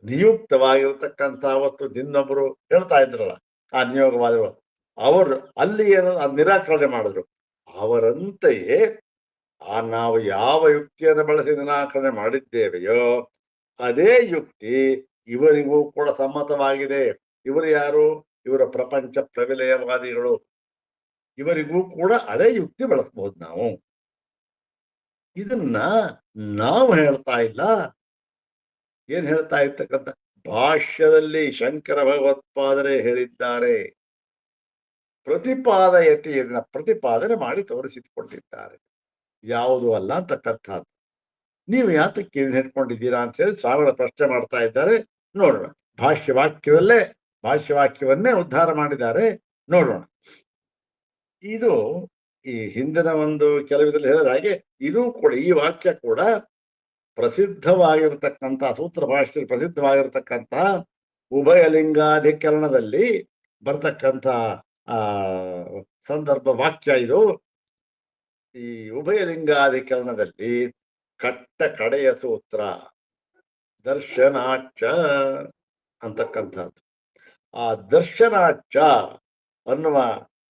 ನಿಯುಕ್ತವಾಗಿರತಕ್ಕಂಥ ವಸ್ತು ಇನ್ನೊಬ್ರು ಹೇಳ್ತಾ ಇದ್ರಲ್ಲ, ಆ ನಿಯೋಗವಾದಿಗಳು, ಅವರು ಅಲ್ಲಿ ಏನು ನಿರಾಕರಣೆ ಮಾಡಿದ್ರು. ಅವರಂತೆಯೇ ನಾವು ಯಾವ ಯುಕ್ತಿಯನ್ನು ಬಳಸಿ ನಿರಾಕರಣೆ ಮಾಡಿದ್ದೇವೆಯೋ ಅದೇ ಯುಕ್ತಿ ಇವರಿಗೂ ಕೂಡ ಸಮ್ಮತವಾಗಿದೆ. ಇವರು ಯಾರು? ಇವರ ಪ್ರಪಂಚ ಪ್ರವಿಲಯವಾದಿಗಳು. ಇವರಿಗೂ ಕೂಡ ಅದೇ ಯುಕ್ತಿ ಬಳಸಬಹುದು ನಾವು. ಇದನ್ನ ನಾವು ಹೇಳ್ತಾ ಇಲ್ಲ. ಏನ್ ಹೇಳ್ತಾ ಇರ್ತಕ್ಕಂಥ ಭಾಷ್ಯದಲ್ಲಿ ಶಂಕರ ಭಗವತ್ಪಾದರೆ ಹೇಳಿದ್ದಾರೆ. ಪ್ರತಿಪಾದಯತಿ, ಇದನ್ನ ಪ್ರತಿಪಾದನೆ ಮಾಡಿ ತೋರಿಸಿಕೊಂಡಿದ್ದಾರೆ. ಯಾವುದು ಅಲ್ಲ ಅಂತಕ್ಕಂಥದ್ದು. ನೀವು ಯಾತಕ್ಕೆ ಇದನ್ನ ಹಿಡ್ಕೊಂಡಿದ್ದೀರಾ ಅಂತ ಹೇಳಿ ಸ್ವಾಮಿಗಳ ಪ್ರಶ್ನೆ ಮಾಡ್ತಾ ಇದ್ದಾರೆ. ನೋಡೋಣ. ಭಾಷ್ಯವಾಕ್ಯವನ್ನೇ ಉದ್ಧಾರ ಮಾಡಿದ್ದಾರೆ. ನೋಡೋಣ. ಇದು ಈ ಹಿಂದಿನ ಒಂದು ಕೆಲವಿದಲ್ಲಿ ಹೇಳಿದ ಹಾಗೆ ಇದು ಕೂಡ, ಈ ವಾಕ್ಯ ಕೂಡ ಪ್ರಸಿದ್ಧವಾಗಿರತಕ್ಕಂಥ ಸೂತ್ರ ಭಾಷೆಯಲ್ಲಿ ಪ್ರಸಿದ್ಧವಾಗಿರತಕ್ಕಂಥ ಉಭಯಲಿಂಗಾಧಿಕರಣದಲ್ಲಿ ಬರ್ತಕ್ಕಂಥ ಆ ಸಂದರ್ಭ ವಾಕ್ಯ ಇದು. ಈ ಉಭಯಲಿಂಗಾಧಿಕರಣದಲ್ಲಿ ಕಡೆಯ ಸೂತ್ರ ದರ್ಶನಾಚ ಅಂತಕ್ಕಂಥದ್ದು. ಆ ದರ್ಶನಾಚ ಅನ್ನುವ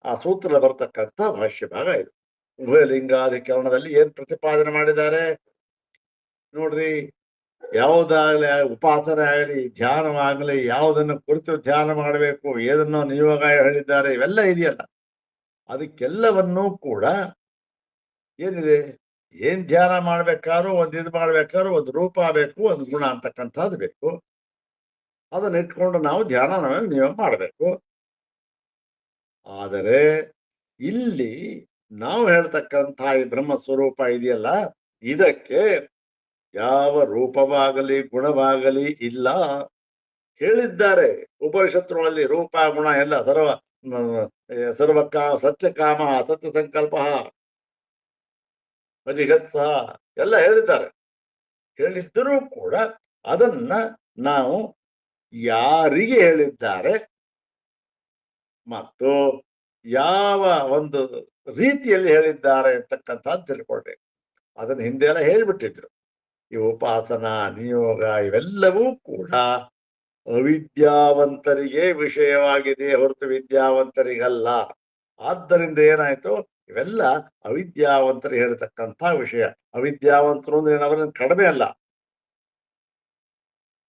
ಆ ಸೂತ್ರ ಬರ್ತಕ್ಕಂಥ ಭಾಷ್ಯ ಭಾಗ ಇದು. ಉಭಯಲಿಂಗಾಧಿಕರಣದಲ್ಲಿ ಏನ್ ಪ್ರತಿಪಾದನೆ ಮಾಡಿದ್ದಾರೆ ನೋಡ್ರಿ. ಯಾವುದಾಗಲಿ ಉಪಾಸನೆ ಆಗಲಿ ಧ್ಯಾನವಾಗಲಿ ಯಾವುದನ್ನು ಕುರಿತು ಧ್ಯಾನ ಮಾಡಬೇಕು, ಏದನ್ನೋ ನಿಯೋಗ ಹೇಳಿದ್ದಾರೆ, ಇವೆಲ್ಲ ಇದೆಯಲ್ಲ, ಅದಕ್ಕೆಲ್ಲವನ್ನೂ ಕೂಡ ಏನಿದೆ, ಏನ್ ಧ್ಯಾನ ಮಾಡ್ಬೇಕಾದ್ರೂ ಒಂದು ಇದು ಮಾಡ್ಬೇಕಾದ್ರೂ ಒಂದು ರೂಪ ಬೇಕು, ಒಂದು ಗುಣ ಅಂತಕ್ಕಂಥದ್ದು ಬೇಕು. ಅದನ್ನ ಇಟ್ಕೊಂಡು ನಾವು ಧ್ಯಾನ ನಿಯಮ ಮಾಡಬೇಕು. ಆದರೆ ಇಲ್ಲಿ ನಾವು ಹೇಳ್ತಕ್ಕಂಥ ಈ ಬ್ರಹ್ಮ ಸ್ವರೂಪ ಇದೆಯಲ್ಲ, ಇದಕ್ಕೆ ಯಾವ ರೂಪವಾಗಲಿ ಗುಣವಾಗಲಿ ಇಲ್ಲ. ಹೇಳಿದ್ದಾರೆ ಉಪನಿಷತ್ತುಗಳಲ್ಲಿ ರೂಪ ಗುಣ ಎಲ್ಲ ಸರ್ವಕಾಮ ಸತ್ಯಕಾಮ ಸತ್ಯ ಸಂಕಲ್ಪ ಪರಿಷತ್ಸ ಎಲ್ಲ ಹೇಳಿದ್ದಾರೆ. ಹೇಳಿದ್ದರೂ ಕೂಡ ಅದನ್ನ ನಾವು ಯಾರಿಗೆ ಹೇಳಿದ್ದಾರೆ ಮತ್ತು ಯಾವ ಒಂದು ರೀತಿಯಲ್ಲಿ ಹೇಳಿದ್ದಾರೆ ಅಂತಕ್ಕಂಥದ್ದು ತಿಳ್ಕೊಳ್ಬೇಕು. ಅದನ್ನ ಹಿಂದೆ ಎಲ್ಲ ಹೇಳಿಬಿಟ್ಟಿದ್ರು. ಈ ಉಪಾಸನಾ ನಿಯೋಗ ಇವೆಲ್ಲವೂ ಕೂಡ ಅವಿದ್ಯಾವಂತರಿಗೆ ವಿಷಯವಾಗಿದೆ ಹೊರತು ವಿದ್ಯಾವಂತರಿಗಲ್ಲ. ಆದ್ದರಿಂದ ಏನಾಯ್ತು, ಇವೆಲ್ಲ ಅವಿದ್ಯಾವಂತರು ಹೇಳ್ತಕ್ಕಂಥ ವಿಷಯ. ಅವಿದ್ಯಾವಂತರು ಅಂದ್ರೆ ಅವರನ್ನು ಕಡಿಮೆ ಅಲ್ಲ,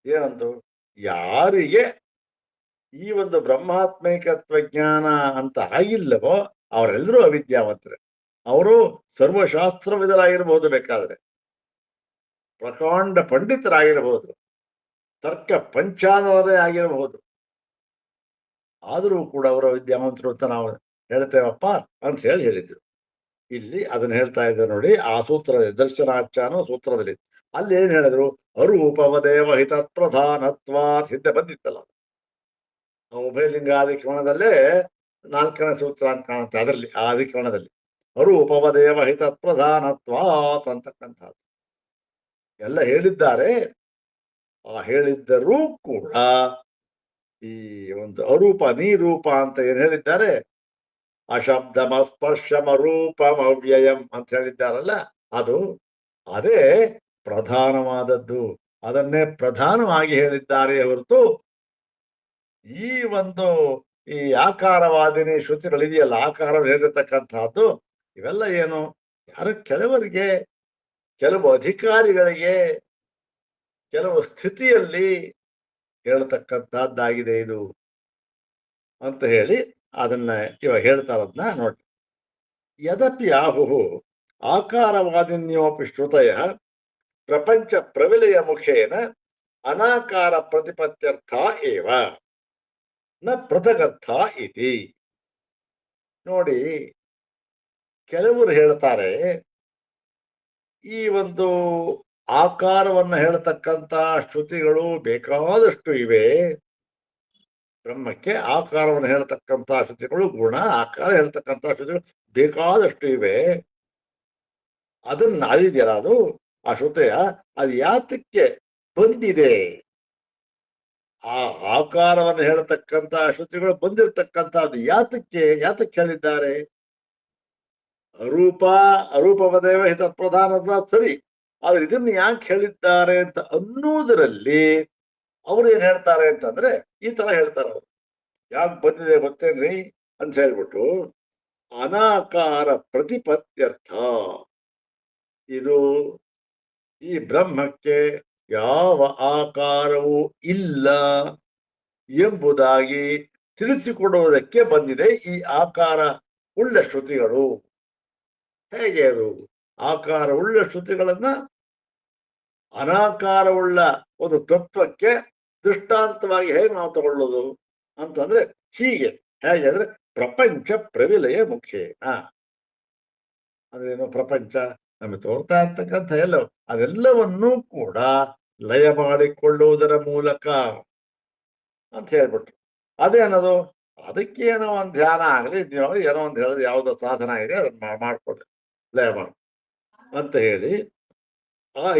ಏನಂತು, ಯಾರಿಗೆ ಈ ಒಂದು ಬ್ರಹ್ಮಾತ್ಮೈಕತ್ವ ಜ್ಞಾನ ಅಂತ ಆಗಿಲ್ಲವೋ ಅವರೆಲ್ಲರೂ ಅವಿದ್ಯಾವಂತರು. ಅವರು ಸರ್ವಶಾಸ್ತ್ರವಿದರಾಗಿರ್ಬೋದು, ಬೇಕಾದ್ರೆ ಪ್ರಕಾಂಡ ಪಂಡಿತರಾಗಿರಬಹುದು, ತರ್ಕ ಪಂಚಾನವರೇ ಆಗಿರಬಹುದು, ಆದರೂ ಕೂಡ ಅವರು ವಿದ್ಯಾವಂತರು ಅಂತ ನಾವು ಹೇಳ್ತೇವಪ್ಪ ಅಂತ ಹೇಳಿದ್ರು. ಇಲ್ಲಿ ಅದನ್ನ ಹೇಳ್ತಾ ಇದ್ದಾರೆ ನೋಡಿ. ಆ ಸೂತ್ರದಲ್ಲಿ ದರ್ಶನಾಚಾರ ಸೂತ್ರದಲ್ಲಿ ಅಲ್ಲಿ ಏನ್ ಹೇಳಿದ್ರು, ಅರೂಪವದೇವ ಹಿತ ಪ್ರಧಾನತ್ವಾತ್ ಹಿಂದೆ ಬಂದಿತ್ತಲ್ಲ, ಉಭಯಲಿಂಗಾಧಿಕರಣದಲ್ಲೇ 4ನೇ ಸೂತ್ರ ಅಂತ ಕಾಣುತ್ತೆ. ಅದರಲ್ಲಿ ಆ ಅಧಿಕರಣದಲ್ಲಿ ಅರೂಪವದೇವ ಹಿತ ಪ್ರಧಾನತ್ವಾತ್ ಅಂತಕ್ಕಂಥದ್ದು ಎಲ್ಲ ಹೇಳಿದ್ದಾರೆ. ಆ ಹೇಳಿದ್ದರೂ ಕೂಡ ಈ ಒಂದು ಅರೂಪ ನೀರೂಪ ಅಂತ ಏನ್ ಹೇಳಿದ್ದಾರೆ, ಅಶಬ್ದಮ ಸ್ಪರ್ಶಮ ರೂಪಮ ಅವ್ಯಯಂ ಅಂತ ಹೇಳಿದ್ದಾರಲ್ಲ, ಅದೇ ಪ್ರಧಾನವಾದದ್ದು. ಅದನ್ನೇ ಪ್ರಧಾನವಾಗಿ ಹೇಳಿದ್ದಾರೆ ಹೊರತು ಈ ಒಂದು ಈ ಆಕಾರವಾದಿನಿ ಶ್ರುತಿಗಳಿದೆಯಲ್ಲ, ಆಕಾರ ಹೇಳಿರ್ತಕ್ಕಂಥದ್ದು ಇವೆಲ್ಲ ಏನು, ಯಾರು ಕೆಲವರಿಗೆ, ಕೆಲವು ಅಧಿಕಾರಿಗಳಿಗೆ, ಕೆಲವು ಸ್ಥಿತಿಯಲ್ಲಿ ಹೇಳ್ತಕ್ಕಂಥದ್ದಾಗಿದೆ ಇದು ಅಂತ ಹೇಳಿ ಅದನ್ನ ಇವಾಗ ಹೇಳ್ತಾರದ್ನ ನೋಡಿ. ಯದಪಿ ಆಹು ಆಕಾರವಾದಿನ್ಯೋಪಿ ಶ್ರುತಯ ಪ್ರಪಂಚ ಪ್ರವಿಲಯ ಮುಖೇನ ಅನಾಕಾರ ಪ್ರತಿಪತ್ಯರ್ಥ ಏವ ನ ಪೃಥಗರ್ಥ ಇತಿ. ನೋಡಿ, ಕೆಲವರು ಹೇಳ್ತಾರೆ ಈ ಒಂದು ಆಕಾರವನ್ನು ಹೇಳ್ತಕ್ಕಂಥ ಶ್ರುತಿಗಳು ಬೇಕಾದಷ್ಟು ಇವೆ. ಬ್ರಹ್ಮಕ್ಕೆ ಆಕಾರವನ್ನು ಹೇಳ್ತಕ್ಕಂಥ ಶ್ರುತಿಗಳು, ಗುಣ ಆಕಾರ ಹೇಳ್ತಕ್ಕಂಥ ಶ್ರುತಿಗಳು ಬೇಕಾದಷ್ಟು ಇವೆ. ಅದನ್ನ ಅದಿದೆಯಲ್ಲ, ಅದು ಆ ಶ್ರುತಿಯ ಅದು ಯಾತಕ್ಕೆ ಬಂದಿದೆ, ಆ ಆಕಾರವನ್ನು ಹೇಳ್ತಕ್ಕಂಥ ಶ್ರುತಿಗಳು ಬಂದಿರತಕ್ಕಂಥದ್ದು ಯಾತಕ್ಕೆ ಹೇಳಿದ್ದಾರೆ. ಅರೂಪವದೇವ ಹಿತ ಪ್ರಧಾನ ಸರಿ, ಆದ್ರೆ ಇದನ್ನ ಯಾಕೆ ಹೇಳಿದ್ದಾರೆ ಅಂತ ಅನ್ನೋದರಲ್ಲಿ ಅವ್ರು ಏನ್ ಹೇಳ್ತಾರೆ ಅಂತಂದ್ರೆ ಈ ತರ ಹೇಳ್ತಾರೆ. ಅವರು ಯಾಕೆ ಬಂದಿದೆ ಗೊತ್ತೇನ್ರಿ ಅಂತ ಹೇಳ್ಬಿಟ್ಟು, ಅನಾಕಾರ ಪ್ರತಿಪತ್ಯರ್ಥ, ಇದು ಈ ಬ್ರಹ್ಮಕ್ಕೆ ಯಾವ ಆಕಾರವೂ ಇಲ್ಲ ಎಂಬುದಾಗಿ ತಿಳಿಸಿಕೊಡುವುದಕ್ಕೆ ಬಂದಿದೆ ಈ ಆಕಾರ ಉಳ್ಳ ಶ್ರುತಿಗಳು. ಹೇಗೆ ಅದು ಆಕಾರ ಉಳ್ಳ ಶ್ರುತಿಗಳನ್ನ ಅನಾಕಾರವುಳ್ಳ ಒಂದು ತತ್ವಕ್ಕೆ ದೃಷ್ಟಾಂತವಾಗಿ ಹೇಗೆ ನಾವು ತಗೊಳ್ಳೋದು ಅಂತಂದ್ರೆ ಹೀಗೆ. ಹೇಗೆ ಅಂದ್ರೆ ಪ್ರಪಂಚ ಪ್ರವಿಲಯ ಮುಖೇನ, ಅದೇನು ಪ್ರಪಂಚ ನಮಗೆ ತೋರ್ತಾ ಇರ್ತಕ್ಕಂಥ ಅದೆಲ್ಲವನ್ನೂ ಕೂಡ ಲಯ ಮಾಡಿಕೊಳ್ಳುವುದರ ಮೂಲಕ ಅಂತ ಹೇಳ್ಬಿಟ್ರು. ಅದೇನದು, ಅದಕ್ಕೇನೋ ಒಂದು ಧ್ಯಾನ ಆಗಲಿ, ಏನೋ ಒಂದು ಹೇಳೋದು ಯಾವುದೋ ಸಾಧನ ಇದೆ ಅದನ್ನ ಮಾಡ್ಕೊಡ್ರಿ, ಲಯ ಮಾಡಿ ಅಂತ ಹೇಳಿ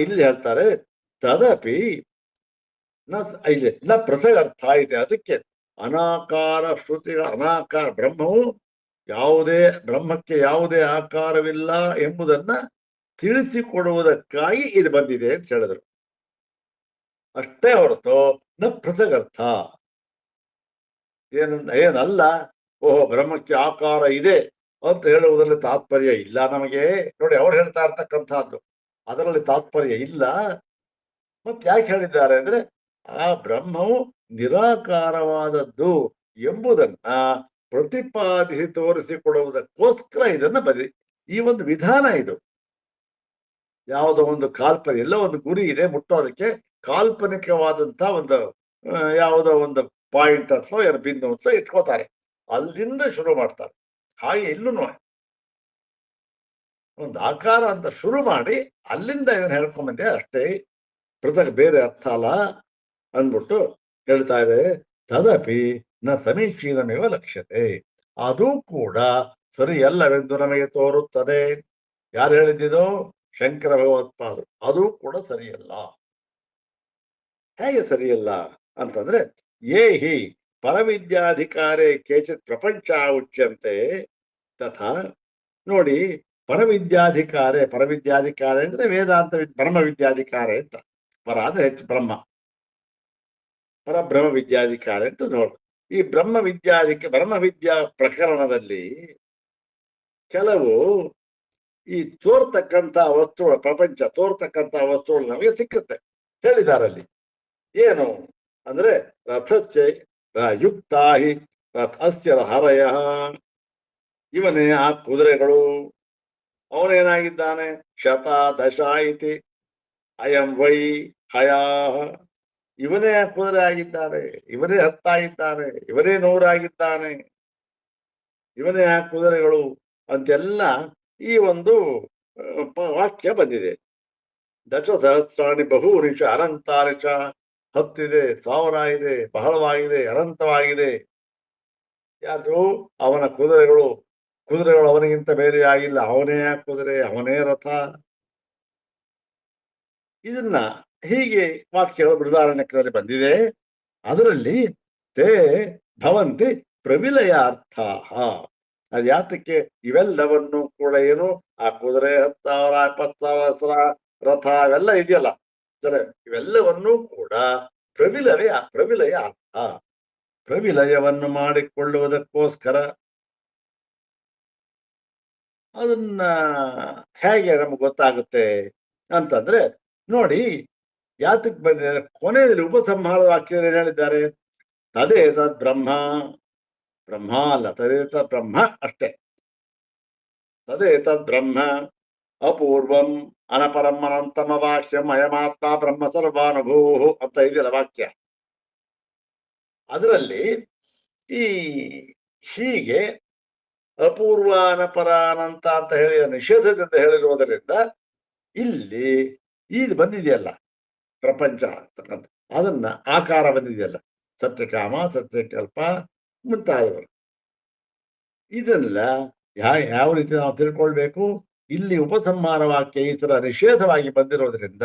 ಇಲ್ಲಿ ಹೇಳ್ತಾರೆ ತದಪಿ ನ ಇಲ್ಲಿ ನ ಪೃಥಗರ್ಥ ಇದೆ. ಅದಕ್ಕೆ ಅನಾಕಾರ ಶ್ರುತಿಗಳ ಅನಾಕಾರ ಬ್ರಹ್ಮವು ಬ್ರಹ್ಮಕ್ಕೆ ಯಾವುದೇ ಆಕಾರವಿಲ್ಲ ಎಂಬುದನ್ನ ತಿಳಿಸಿಕೊಡುವುದಕ್ಕಾಗಿ ಇದು ಬಂದಿದೆ ಅಂತ ಹೇಳಿದ್ರು. ಅಷ್ಟೇ ಹೊರತು ನ ಪೃಥಗರ್ಥ ಏನಲ್ಲ. ಓಹೋ, ಬ್ರಹ್ಮಕ್ಕೆ ಆಕಾರ ಇದೆ ಅಂತ ಹೇಳುವುದರಲ್ಲಿ ತಾತ್ಪರ್ಯ ಇಲ್ಲ ನಮಗೆ. ನೋಡಿ, ಅವ್ರು ಹೇಳ್ತಾ ಇರ್ತಕ್ಕಂಥದ್ದು ಅದರಲ್ಲಿ ತಾತ್ಪರ್ಯ ಇಲ್ಲ. ಮತ್ತೆ ಯಾಕೆ ಹೇಳಿದ್ದಾರೆ ಅಂದ್ರೆ, ಆ ಬ್ರಹ್ಮವು ನಿರಾಕಾರವಾದದ್ದು ಎಂಬುದನ್ನ ಪ್ರತಿಪಾದಿಸಿ ತೋರಿಸಿಕೊಡುವುದಕ್ಕೋಸ್ಕರ ಇದನ್ನ ಈ ಒಂದು ವಿಧಾನ ಇದು. ಯಾವುದೋ ಒಂದು ಕಾಲ್ಪನೆ, ಎಲ್ಲ ಒಂದು ಗುರಿ ಇದೆ, ಮುಟ್ಟೋದಕ್ಕೆ ಕಾಲ್ಪನಿಕವಾದಂತ ಒಂದು ಯಾವುದೋ ಒಂದು ಪಾಯಿಂಟ್ ಅಥವಾ ಏನು ಬಿಂದು ಅಂತ ಇಟ್ಕೋತಾರೆ, ಅಲ್ಲಿಂದ ಶುರು ಮಾಡ್ತಾರೆ. ಹಾಗೆ ಇಲ್ಲೂ ಒಂದು ಆಕಾರ ಅಂತ ಶುರು ಮಾಡಿ ಅಲ್ಲಿಂದ ಇದನ್ನ ಹೇಳ್ಕೊಂಬಂದೆ ಅಷ್ಟೇ, ಪೃಥಕ್ ಬೇರೆ ಅರ್ಥ ಅಲ್ಲ ಅಂದ್ಬಿಟ್ಟು ಹೇಳ್ತಾ ಇದೆ. ತದಪಿ ನ ಸಮೀಚೀನಮೇವ ಲಕ್ಷ್ಯತೆ, ಅದು ಕೂಡ ಸರಿಯಲ್ಲವೆಂದು ನಮಗೆ ತೋರುತ್ತದೆ. ಯಾರು ಹೇಳಿದ್ದು? ಶಂಕರ ಭಗವತ್ಪಾದರು. ಅದು ಕೂಡ ಸರಿಯಲ್ಲ. ಹೇಗೆ ಸರಿಯಲ್ಲ ಅಂತಂದ್ರೆ, ಹಿ ಪರವಿದ್ಯಾಧಿಕಾರೇ ಕೇಚಿತ್ ಪ್ರಪಂಚ ಉಚ್ಯಂತೆ ತಥಾ. ನೋಡಿ, ಪರವಿದ್ಯಾಧಿಕಾರೆ ಅಂದ್ರೆ ವೇದಾಂತ ಬ್ರಹ್ಮ ವಿದ್ಯಾಧಿಕಾರೆ ಅಂತ. ಪರ ಅಂದ್ರೆ ಹೆಚ್ಚು ಬ್ರಹ್ಮ, ಪರಬ್ರಹ್ಮ ವಿದ್ಯಾಧಿಕಾರಿ ಅಂತ ನೋಡು. ಈ ಬ್ರಹ್ಮ ವಿದ್ಯಾ ಪ್ರಕರಣದಲ್ಲಿ ಕೆಲವು ಈ ತೋರ್ತಕ್ಕಂಥ ವಸ್ತುಗಳ ಪ್ರಪಂಚ ತೋರ್ತಕ್ಕಂಥ ವಸ್ತುಗಳು ನಮಗೆ ಸಿಕ್ಕುತ್ತೆ. ಹೇಳಿದಾರಲ್ಲಿ ಏನು ಅಂದ್ರೆ, ರಥಶ್ಚ ಯುಕ್ತಾಹಿ ರಥಸ್ಯ ಹರಯ, ಇವನೇ ಆ ಕುದುರೆಗಳು, ಅವನೇನಾಗಿದ್ದಾನೆ? ಶತ ದಶ ಇತಿ ಅಯಂ ವೈ ಹಯಾ, ಇವನೇ ಕುದುರೆ ಆಗಿದ್ದಾನೆ, ಇವನೇ ಹತ್ತಾಗಿದ್ದಾನೆ, ಇವನೇ ನೂರಾಗಿದ್ದಾನೆ, ಇವನೇ ಆ ಕುದುರೆಗಳು ಅಂತೆಲ್ಲ ಈ ಒಂದು ವಾಕ್ಯ ಬಂದಿದೆ. ದಶ ಸಹಸ್ರಾಣಿ ಬಹುರಿಚ ಅನಂತಾರಿಚ, ಹತ್ತಿದೆ, 1000 ಇದೆ, ಬಹಳವಾಗಿದೆ, ಅನಂತವಾಗಿದೆ. ಯಾರು? ಅವನ ಕುದುರೆಗಳು ಅವನಿಗಿಂತ ಬೇರೆ ಆಗಿಲ್ಲ, ಅವನೇ ಆ ಕುದುರೆ, ಅವನೇ ರಥ. ಇದನ್ನ ಹೀಗೆ ವಾಕ್ಯಗಳು ಬೃಹದಾರಣ್ಯಕದಲ್ಲಿ ಬಂದಿದೆ. ಅದರಲ್ಲಿ ತೇ ಭವಂತಿ ಪ್ರವಿಲಯಾರ್ಥ. ಅದು ಯಾತಕ್ಕೆ ಇವೆಲ್ಲವನ್ನು ಕೂಡ ಏನು ಆ ಕುದುರೆ 10,000 20,000 ರಥ ಅವೆಲ್ಲ ಇದೆಯಲ್ಲ ಸರಿ, ಇವೆಲ್ಲವನ್ನೂ ಕೂಡ ಪ್ರವಿಲಯ ಅರ್ಥ, ಪ್ರವಿಲಯವನ್ನು ಮಾಡಿಕೊಳ್ಳುವುದಕ್ಕೋಸ್ಕರ. ಅದನ್ನ ಹೇಗೆ ನಮ್ಗೆ ಗೊತ್ತಾಗುತ್ತೆ ಅಂತಂದ್ರೆ, ನೋಡಿ ಯಾತಕ್ ಬಂದಿದ್ದಾರೆ ಕೊನೆಯಲ್ಲಿ ಉಪಸಂಹಾರ ವಾಕ್ಯದಲ್ಲಿ ಏನ್ ಹೇಳಿದ್ದಾರೆ? ತದೇ ತದ್ ಬ್ರಹ್ಮ ಅಲ್ಲ, ತದೇ ತದ್ ಬ್ರಹ್ಮ ಅಷ್ಟೇ. ತದೇ ತದ್ ಬ್ರಹ್ಮ ಅಪೂರ್ವಂ ಅನಪರಂ ಅನಂತಮ ವಾಕ್ಯಂ ಅಯಮಾತ್ಮ ಬ್ರಹ್ಮ ಸರ್ವಾನುಭೂ ಅಂತ ಇದೆಯಲ್ಲ ವಾಕ್ಯ. ಅದರಲ್ಲಿ ಈ ಹೀಗೆ ಅಪೂರ್ವ ಅನಪರ ಅನಂತ ಅಂತ ಹೇಳಿ ನಿಷೇಧದಿಂದ ಹೇಳಿರುವುದರಿಂದ ಇಲ್ಲಿ ಇದು ಬಂದಿದೆಯಲ್ಲ ಪ್ರಪಂಚ ಅಂತಕ್ಕಂಥ, ಅದನ್ನ ಆಕಾರ ಬಂದಿದೆಯಲ್ಲ, ಸತ್ಯಕಾಮ ಸತ್ಯಕಲ್ಪ ಮುಂತಾದವರು. ಇದನ್ನೆಲ್ಲ ಯಾವ ರೀತಿ ನಾವು ತಿಳ್ಕೊಳ್ಬೇಕು? ಇಲ್ಲಿ ಉಪಸಂಹಾರ ವಾಕ್ಯ ಈ ತರ ನಿಷೇಧವಾಗಿ ಬಂದಿರೋದ್ರಿಂದ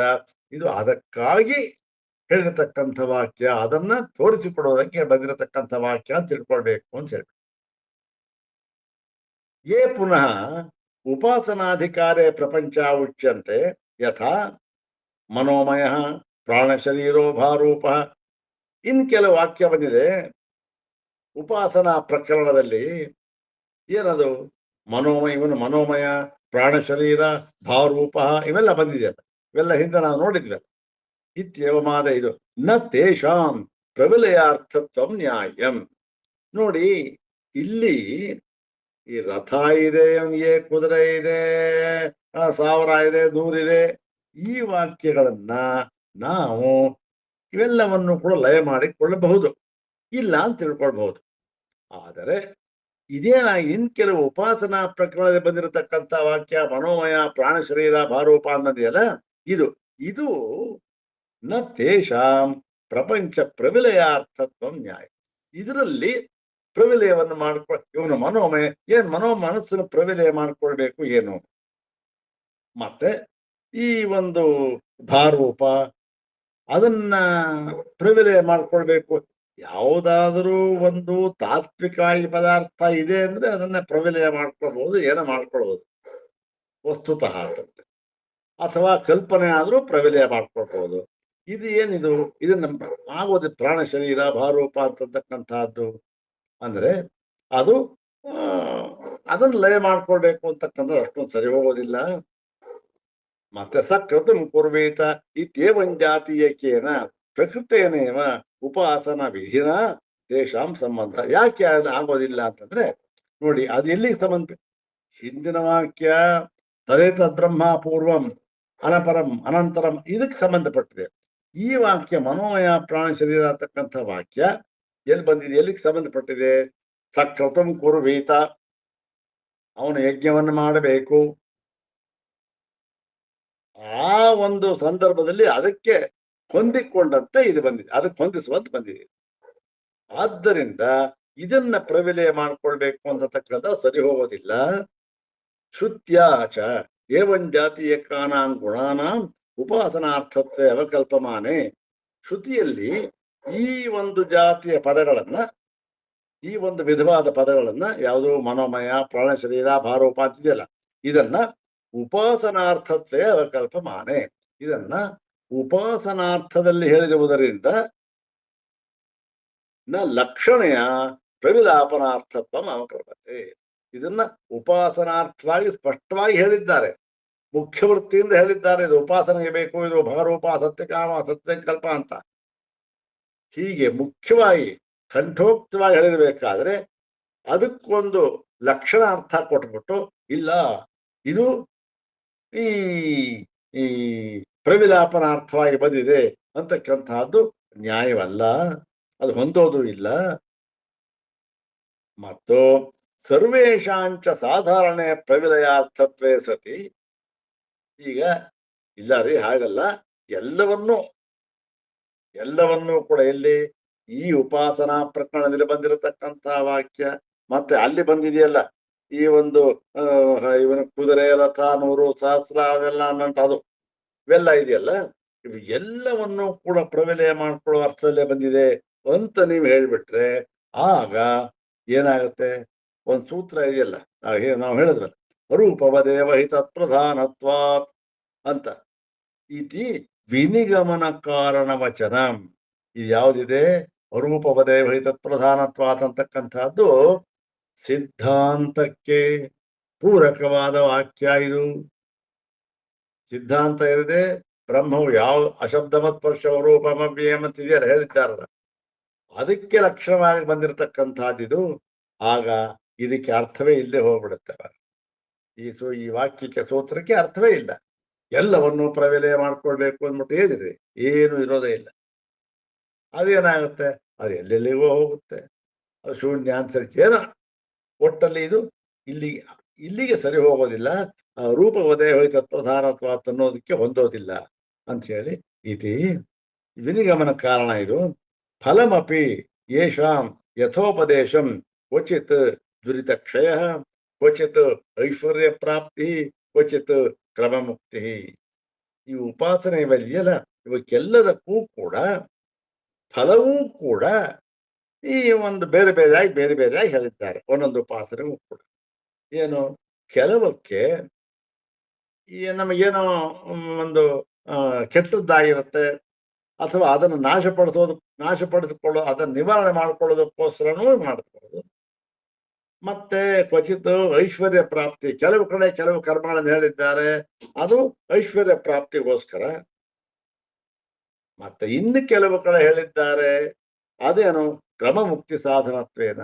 ಇದು ಅದಕ್ಕಾಗಿ ಹೇಳಿರತಕ್ಕಂಥ ವಾಕ್ಯ, ಅದನ್ನ ತೋರಿಸಿಕೊಡೋದಕ್ಕೆ ಬಂದಿರತಕ್ಕಂಥ ವಾಕ್ಯ ಅಂತ ತಿಳ್ಕೊಳ್ಬೇಕು ಅಂತ ಹೇಳಿ. ಪುನಃ ಉಪಾಸನಾಧಿಕಾರೇ ಪ್ರಪಂಚ ಉಚ್ಯಂತೆ ಯಥಾ ಮನೋಮಯ ಪ್ರಾಣಶರೀರೋ ಭಾರೂಪ. ಇನ್ ಕೆಲವು ವಾಕ್ಯ ಬಂದಿದೆ ಉಪಾಸನಾ ಪ್ರಕರಣದಲ್ಲಿ. ಏನದು? ಇವನು ಮನೋಮಯ, ಪ್ರಾಣಶರೀರ, ಭಾರೂಪ ಇವೆಲ್ಲ ಬಂದಿದೆಯಲ್ಲ, ಇವೆಲ್ಲ ಹಿಂದೆ ನಾವು ನೋಡಿದ್ವಲ್ಲ. ಇತ್ಯವಮಾದ ಇದು ನ ತೇಷಾಂ ಪ್ರವಿಲಯಾರ್ಥತ್ವ ನ್ಯಾಯಂ. ನೋಡಿ, ಇಲ್ಲಿ ಈ ರಥ ಇದೆ, ಅವನಿಗೆ ಕುದುರೆ ಇದೆ, 1000 ಇದೆ, 100 ಇದೆ, ಈ ವಾಕ್ಯಗಳನ್ನ ನಾವು ಇವೆಲ್ಲವನ್ನು ಕೂಡ ಲಯ ಮಾಡಿಕೊಳ್ಳಬಹುದು, ಇಲ್ಲ ಅಂತ ತಿಳ್ಕೊಳ್ಬಹುದು. ಆದರೆ ಇದೇನಾಗಿ ಇನ್ ಕೆಲವು ಉಪಾಸನಾ ಪ್ರಕರಣದಲ್ಲಿ ಬಂದಿರತಕ್ಕಂಥ ವಾಕ್ಯ ಮನೋಮಯ ಪ್ರಾಣ ಶರೀರ ಭಾರೂಪ ಅನ್ನೋದಿಯಲ್ಲ, ಇದು ನ ತೇಷಾಂ ಪ್ರಪಂಚ ಪ್ರವಿಲಯಾರ್ಥತ್ವ ನ್ಯಾಯ. ಇದರಲ್ಲಿ ಪ್ರವಿಲಯವನ್ನು ಇವನು ಮನೋಮಯ, ಮನಸ್ಸನ್ನು ಪ್ರವಿಲಯ ಮಾಡ್ಕೊಳ್ಬೇಕು ಏನು? ಮತ್ತೆ ಈ ಒಂದು ಭಾರೂಪ ಅದನ್ನ ಪ್ರಿವಿಲೇಯ ಮಾಡ್ಕೊಳ್ಬೇಕು. ಯಾವುದಾದರೂ ಒಂದು ತಾತ್ವಿಕವಾಗಿ ಪದಾರ್ಥ ಇದೆ ಅಂದ್ರೆ ಅದನ್ನ ಪ್ರವಿಲಯ ಮಾಡ್ಕೊಳ್ಬಹುದು, ಏನೋ ಮಾಡ್ಕೊಳ್ಬಹುದು ವಸ್ತುತಃ ಅಂತಂತೆ. ಅಥವಾ ಕಲ್ಪನೆ ಆದ್ರೂ ಪ್ರವಿಲಯ ಮಾಡ್ಕೊಳ್ಬಹುದು. ಇದು ಏನಿದು? ಇದನ್ನ ಆಗೋದು ಪ್ರಾಣ ಶರೀರ ಭಾರೂಪ ಅಂತಕ್ಕಂತಹದ್ದು ಅಂದ್ರೆ ಅದು ಅದನ್ನ ಲಯ ಮಾಡ್ಕೊಳ್ಬೇಕು ಅಂತಕ್ಕಂಥದ್ದು ಅಷ್ಟೊಂದು ಸರಿ ಹೋಗೋದಿಲ್ಲ. ಮತ್ತೆ ಸಕೃತಂ ಕುರ್ವೇತ ಇತ್ಯೇವಂಜಾತೀಯಕೇನ ಪ್ರಕೃತೇನೇವ ಉಪಾಸನ ವಿಧಿನ ತೇಷಾಂ ಸಂಬಂಧ. ಯಾಕೆ ಅದು ಆಗೋದಿಲ್ಲ ಅಂತಂದ್ರೆ ನೋಡಿ, ಅದು ಎಲ್ಲಿಗೆ ಸಂಬಂಧ? ಹಿಂದಿನ ವಾಕ್ಯ ತದೇತ ಬ್ರಹ್ಮ ಪೂರ್ವಂ ಅನಪರಂ ಅನಂತರಂ ಇದಕ್ಕೆ ಸಂಬಂಧಪಟ್ಟಿದೆ. ಈ ವಾಕ್ಯ ಮನೋಮಯ ಪ್ರಾಣ ಶರೀರ ಅಂತಕ್ಕಂಥ ವಾಕ್ಯ ಎಲ್ಲಿ ಬಂದಿದೆ, ಎಲ್ಲಿಗೆ ಸಂಬಂಧಪಟ್ಟಿದೆ? ಸಕೃತಂ ಕುರ್ವೇತ, ಅವನು ಯಜ್ಞವನ್ನು ಮಾಡಬೇಕು. ಆ ಒಂದು ಸಂದರ್ಭದಲ್ಲಿ ಅದಕ್ಕೆ ಹೊಂದಿಕೊಂಡಂತೆ ಇದು ಬಂದಿದೆ, ಅದಕ್ಕೆ ಹೊಂದಿಸುವಂತ ಬಂದಿದೆ. ಆದ್ದರಿಂದ ಇದನ್ನ ಪ್ರವಿಲಯ ಮಾಡ್ಕೊಳ್ಬೇಕು ಅಂತಕ್ಕಂಥ ಸರಿ ಹೋಗೋದಿಲ್ಲ. ಶ್ರುತ್ಯಾಚ ಏವಂ ಜಾತೀಯಕಾನಾಂ ಗುಣಾನಾಂ ಉಪಾಸನಾರ್ಥತ್ವ ಅವಕಲ್ಪಮಾನೆ. ಶ್ರುತಿಯಲ್ಲಿ ಈ ಒಂದು ಜಾತಿಯ ಪದಗಳನ್ನ, ಈ ಒಂದು ವಿಧವಾದ ಪದಗಳನ್ನ, ಯಾವುದು ಮನೋಮಯ ಪ್ರಾಣ ಶರೀರ ಭಾರೋಪ ಅಂತಿದೆಯಲ್ಲ, ಇದನ್ನ ಉಪಾಸನಾರ್ಥತ್ವೇ ಅವಕಲ್ಪಮಾನೆ. ಇದನ್ನ ಉಪಾಸನಾರ್ಥದಲ್ಲಿ ಹೇಳಿರುವುದರಿಂದ ನ ಲಕ್ಷಣೆಯ ಪ್ರವಿಲಾಪನಾರ್ಥತ್ವ ಅವಕಲ್ಪತೆ. ಇದನ್ನ ಉಪಾಸನಾರ್ಥವಾಗಿ ಸ್ಪಷ್ಟವಾಗಿ ಹೇಳಿದ್ದಾರೆ, ಮುಖ್ಯ ವೃತ್ತಿಯಿಂದ ಹೇಳಿದ್ದಾರೆ. ಇದು ಉಪಾಸನೆಗೆ ಬೇಕು, ಇದು ಭಾರೂಪ ಸತ್ಯಕಾಮ ಸತ್ಯಂಕಲ್ಪ ಅಂತ ಹೀಗೆ ಮುಖ್ಯವಾಗಿ ಕಂಠೋಕ್ತವಾಗಿ ಹೇಳಿರ್ಬೇಕಾದ್ರೆ ಅದಕ್ಕೊಂದು ಲಕ್ಷಣ ಅರ್ಥ ಕೊಟ್ಬಿಟ್ಟು, ಇಲ್ಲ ಇದು ಈ ಈ ಪ್ರವಿಲಾಪನಾರ್ಥವಾಗಿ ಬಂದಿದೆ ಅಂತಕ್ಕಂತಹದ್ದು ನ್ಯಾಯವಲ್ಲ, ಅದು ಹೊಂದೋದು ಇಲ್ಲ. ಮತ್ತು ಸರ್ವೇಶಾಂಚ ಸಾಧಾರಣ ಪ್ರವಿಲಯಾರ್ಥತ್ವೇ ಸತಿ. ಈಗ ಇಲ್ಲ ರೀ, ಹಾಗಲ್ಲ, ಎಲ್ಲವನ್ನೂ ಕೂಡ ಎಲ್ಲಿ ಈ ಉಪಾಸನಾ ಪ್ರಕರಣದಲ್ಲಿ ಬಂದಿರತಕ್ಕಂತಹ ವಾಕ್ಯ ಮತ್ತೆ ಅಲ್ಲಿ ಬಂದಿದೆಯಲ್ಲ, ಈ ಒಂದು ಇವನ ಕುದುರೆ ರಥ 100 ಸಹಸ್ರ ಅವೆಲ್ಲ ಅದು ಇವೆಲ್ಲ ಇದೆಯಲ್ಲ, ಇವು ಎಲ್ಲವನ್ನೂ ಕೂಡ ಪ್ರವಿಲಯ ಮಾಡ್ಕೊಳ್ಳೋ ಅರ್ಥದಲ್ಲೇ ಬಂದಿದೆ ಅಂತ ನೀವು ಹೇಳ್ಬಿಟ್ರೆ ಆಗ ಏನಾಗುತ್ತೆ? ಒಂದು ಸೂತ್ರ ಇದೆಯಲ್ಲ, ನಾವು ಹೇಳಿದ್ವಲ್ಲ, ರೂಪವದೇವ ಹಿ ತತ್ಪ್ರಧಾನತ್ವಾತ್ ಅಂತ. ಇತಿ ವಿನಿಗಮನ ಕಾರಣ ವಚನ. ಇದು ಯಾವುದಿದೆ? ರೂಪವದೇವ ಹಿ ತತ್ಪ್ರಧಾನತ್ವಾತ್ ಅಂತಕ್ಕಂಥದ್ದು ಸಿದ್ಧಾಂತಕ್ಕೆ ಪೂರಕವಾದ ವಾಕ್ಯ. ಇದು ಸಿದ್ಧಾಂತ ಇರದೆ ಬ್ರಹ್ಮವು ಯಾವ ಅಶಬ್ದಮತ್ಪರ್ಶ ರೂಪಮವ್ಯೇಮಂತಿದೆಯಲ್ಲ ಹೇಳಿದ್ದಾರಲ್ಲ, ಅದಕ್ಕೆ ಲಕ್ಷಣವಾಗಿ ಬಂದಿರತಕ್ಕಂಥದ್ದು. ಆಗ ಇದಕ್ಕೆ ಅರ್ಥವೇ ಇಲ್ಲದೆ ಹೋಗ್ಬಿಡುತ್ತೆ. ಈ ವಾಕ್ಯಕ್ಕೆ ಸೂತ್ರಕ್ಕೆ ಅರ್ಥವೇ ಇಲ್ಲ. ಎಲ್ಲವನ್ನೂ ಪ್ರವಿಲಯ ಮಾಡ್ಕೊಳ್ಬೇಕು ಅಂದ್ಬಿಟ್ಟು ಏನಿದೆ, ಏನು ಇರೋದೇ ಇಲ್ಲ. ಅದೇನಾಗುತ್ತೆ? ಅದು ಎಲ್ಲೆಲ್ಲಿಗೂ ಹೋಗುತ್ತೆ, ಅದು ಶೂನ್ಯ ಅನ್ಸರಿಕೆ ಏನೋ ಒಟ್ಟಲ್ಲಿ ಇದು ಇಲ್ಲಿಗೆ ಸರಿ ಹೋಗೋದಿಲ್ಲ. ರೂಪವದೇ ಹೋಯ್ತ ಪ್ರಧಾನತ್ವ ಅನ್ನೋದಕ್ಕೆ ಹೊಂದೋದಿಲ್ಲ ಅಂತ ಹೇಳಿ ಇತಿ ವಿನಿಗಮನ ಕಾರಣ ಇದು. ಫಲಮಪಿ ಯೇಷಾಂ ಯಥೋಪದೇಶಂ ಕ್ವಚಿತ್ ದುರಿತಕ್ಷಯ, ಕ್ವಚಿತ್ ಐಶ್ವರ್ಯ ಪ್ರಾಪ್ತಿ, ಕ್ವಚಿತ್ ಕ್ರಮಮುಕ್ತಿ. ಈ ಉಪಾಸನೆ ಇವೆಲ್ಲ ಇವಕ್ಕೆಲ್ಲದಕ್ಕೂ ಕೂಡ ಫಲವೂ ಕೂಡ ಈ ಒಂದು ಬೇರೆ ಬೇರೆಯಾಗಿ ಹೇಳಿದ್ದಾರೆ. ಒಂದೊಂದು ಉಪಾಸನೆಗೂ ಕೂಡ ಏನು, ಕೆಲವಕ್ಕೆ ಈ ನಮಗೇನೋ ಒಂದು ಕೆಟ್ಟದ್ದಾಗಿರುತ್ತೆ, ಅಥವಾ ಅದನ್ನು ನಾಶಪಡಿಸಿಕೊಳ್ಳೋ ಅದನ್ನು ನಿವಾರಣೆ ಮಾಡ್ಕೊಳ್ಳೋದಕ್ಕೋಸ್ಕರನೂ ಮಾಡ್ಕೊಳ್ಳೋದು. ಮತ್ತೆ ಕ್ವಚಿತ್ ಐಶ್ವರ್ಯ ಪ್ರಾಪ್ತಿ, ಕೆಲವು ಕಡೆ ಕೆಲವು ಕರ್ಮಗಳನ್ನು ಹೇಳಿದ್ದಾರೆ ಅದು ಐಶ್ವರ್ಯ ಪ್ರಾಪ್ತಿಗೋಸ್ಕರ. ಮತ್ತೆ ಇನ್ನು ಕೆಲವು ಕಡೆ ಹೇಳಿದ್ದಾರೆ ಅದೇನು ಕ್ರಮಮುಕ್ತಿ ಸಾಧನತ್ವೇನ,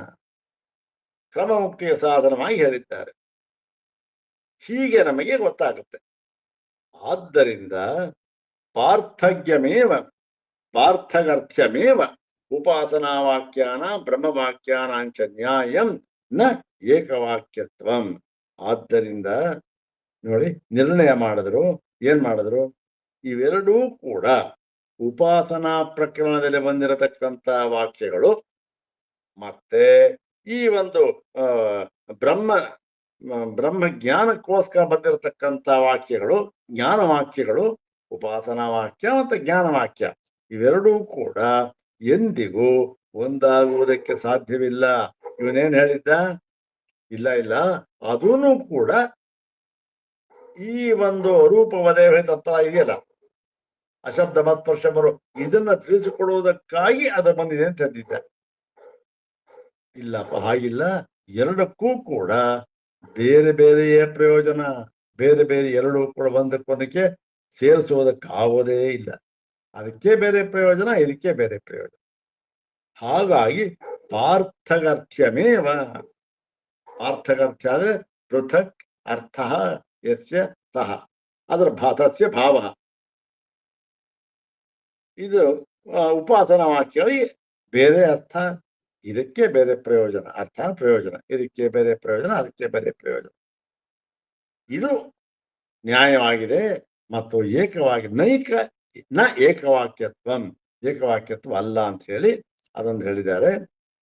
ಕ್ರಮಮುಕ್ತಿಯ ಸಾಧನವಾಗಿ ಹೇಳಿದ್ದಾರೆ. ಹೀಗೆ ನಮಗೆ ಗೊತ್ತಾಗುತ್ತೆ. ಆದ್ದರಿಂದ ಪಾರ್ಥಗರ್ಥ್ಯಮೇವ ಉಪಾಸನಾ ವಾಕ್ಯಾನ ಬ್ರಹ್ಮವಾಕ್ಯಾನಾಂಚ ನ್ಯಾಯಂ ನ ಏಕವಾಕ್ಯತ್ವಂ. ಆದ್ದರಿಂದ ನೋಡಿ, ನಿರ್ಣಯ ಮಾಡಿದ್ರು, ಏನ್ ಮಾಡಿದ್ರು? ಇವೆರಡೂ ಕೂಡ ಉಪಾಸನಾ ಪ್ರಕರಣದಲ್ಲಿ ಬಂದಿರತಕ್ಕಂತ ವಾಕ್ಯಗಳು ಮತ್ತೆ ಈ ಒಂದು ಬ್ರಹ್ಮ ಬ್ರಹ್ಮ ಜ್ಞಾನಕ್ಕೋಸ್ಕರ ಬಂದಿರತಕ್ಕಂಥ ವಾಕ್ಯಗಳು, ಜ್ಞಾನ ವಾಕ್ಯಗಳು, ಉಪಾಸನಾ ವಾಕ್ಯ ಮತ್ತು ಜ್ಞಾನ ವಾಕ್ಯ ಇವೆರಡೂ ಕೂಡ ಎಂದಿಗೂ ಒಂದಾಗುವುದಕ್ಕೆ ಸಾಧ್ಯವಿಲ್ಲ. ಇವನೇನ್ ಹೇಳಿದ್ದ? ಇಲ್ಲ ಇಲ್ಲ, ಅದೂ ಕೂಡ ಈ ಒಂದು ರೂಪವದೇ ತತ್ವ ಇದೆಯಲ್ಲ, ಅಶಬ್ದ ಮತ್ಪರ್ಶ ಬರು, ಇದನ್ನ ತಿಳಿಸಿಕೊಡುವುದಕ್ಕಾಗಿ ಅದು ಬಂದಿದೆ ಅಂತ ಹೇಳಿದ್ದ. ಇಲ್ಲಪ್ಪ, ಹಾಗಿಲ್ಲ. ಎರಡಕ್ಕೂ ಕೂಡ ಬೇರೆ ಬೇರೆಯೇ ಪ್ರಯೋಜನ. ಬೇರೆ ಬೇರೆ ಎರಡೂ ಕೂಡ ಒಂದಕ್ಕೊಂದಕ್ಕೆ ಸೇರಿಸುವುದಕ್ಕಾಗೋದೇ ಇಲ್ಲ. ಅದಕ್ಕೆ ಬೇರೆ ಪ್ರಯೋಜನ, ಇದಕ್ಕೆ ಬೇರೆ ಪ್ರಯೋಜನ. ಹಾಗಾಗಿ ಪಾರ್ಥಗರ್ಥ್ಯಮೇವ. ಪಾರ್ಥಗರ್ಥ್ಯ ಅಂದ್ರೆ ಪೃಥಕ್ ಅರ್ಥ ಯಸ್ಯ ಸಹ, ಅದರ ತಸ್ಯ ಭಾವ. ಇದು ಉಪಾಸನಾ ವಾಕ್ಯಗಳಿಗೆ ಬೇರೆ ಅರ್ಥ, ಇದಕ್ಕೆ ಬೇರೆ ಪ್ರಯೋಜನ. ಅರ್ಥ ಪ್ರಯೋಜನ, ಇದಕ್ಕೆ ಬೇರೆ ಪ್ರಯೋಜನ, ಅದಕ್ಕೆ ಬೇರೆ ಪ್ರಯೋಜನ. ಇದು ನ್ಯಾಯವಾಗಿದೆ ಮತ್ತು ಏಕವಾಗಿ ನ ಏಕವಾಕ್ಯತ್ವಂ, ಏಕವಾಕ್ಯತ್ವ ಅಲ್ಲ ಅಂತ ಹೇಳಿ ಅದೊಂದು ಹೇಳಿದ್ದಾರೆ.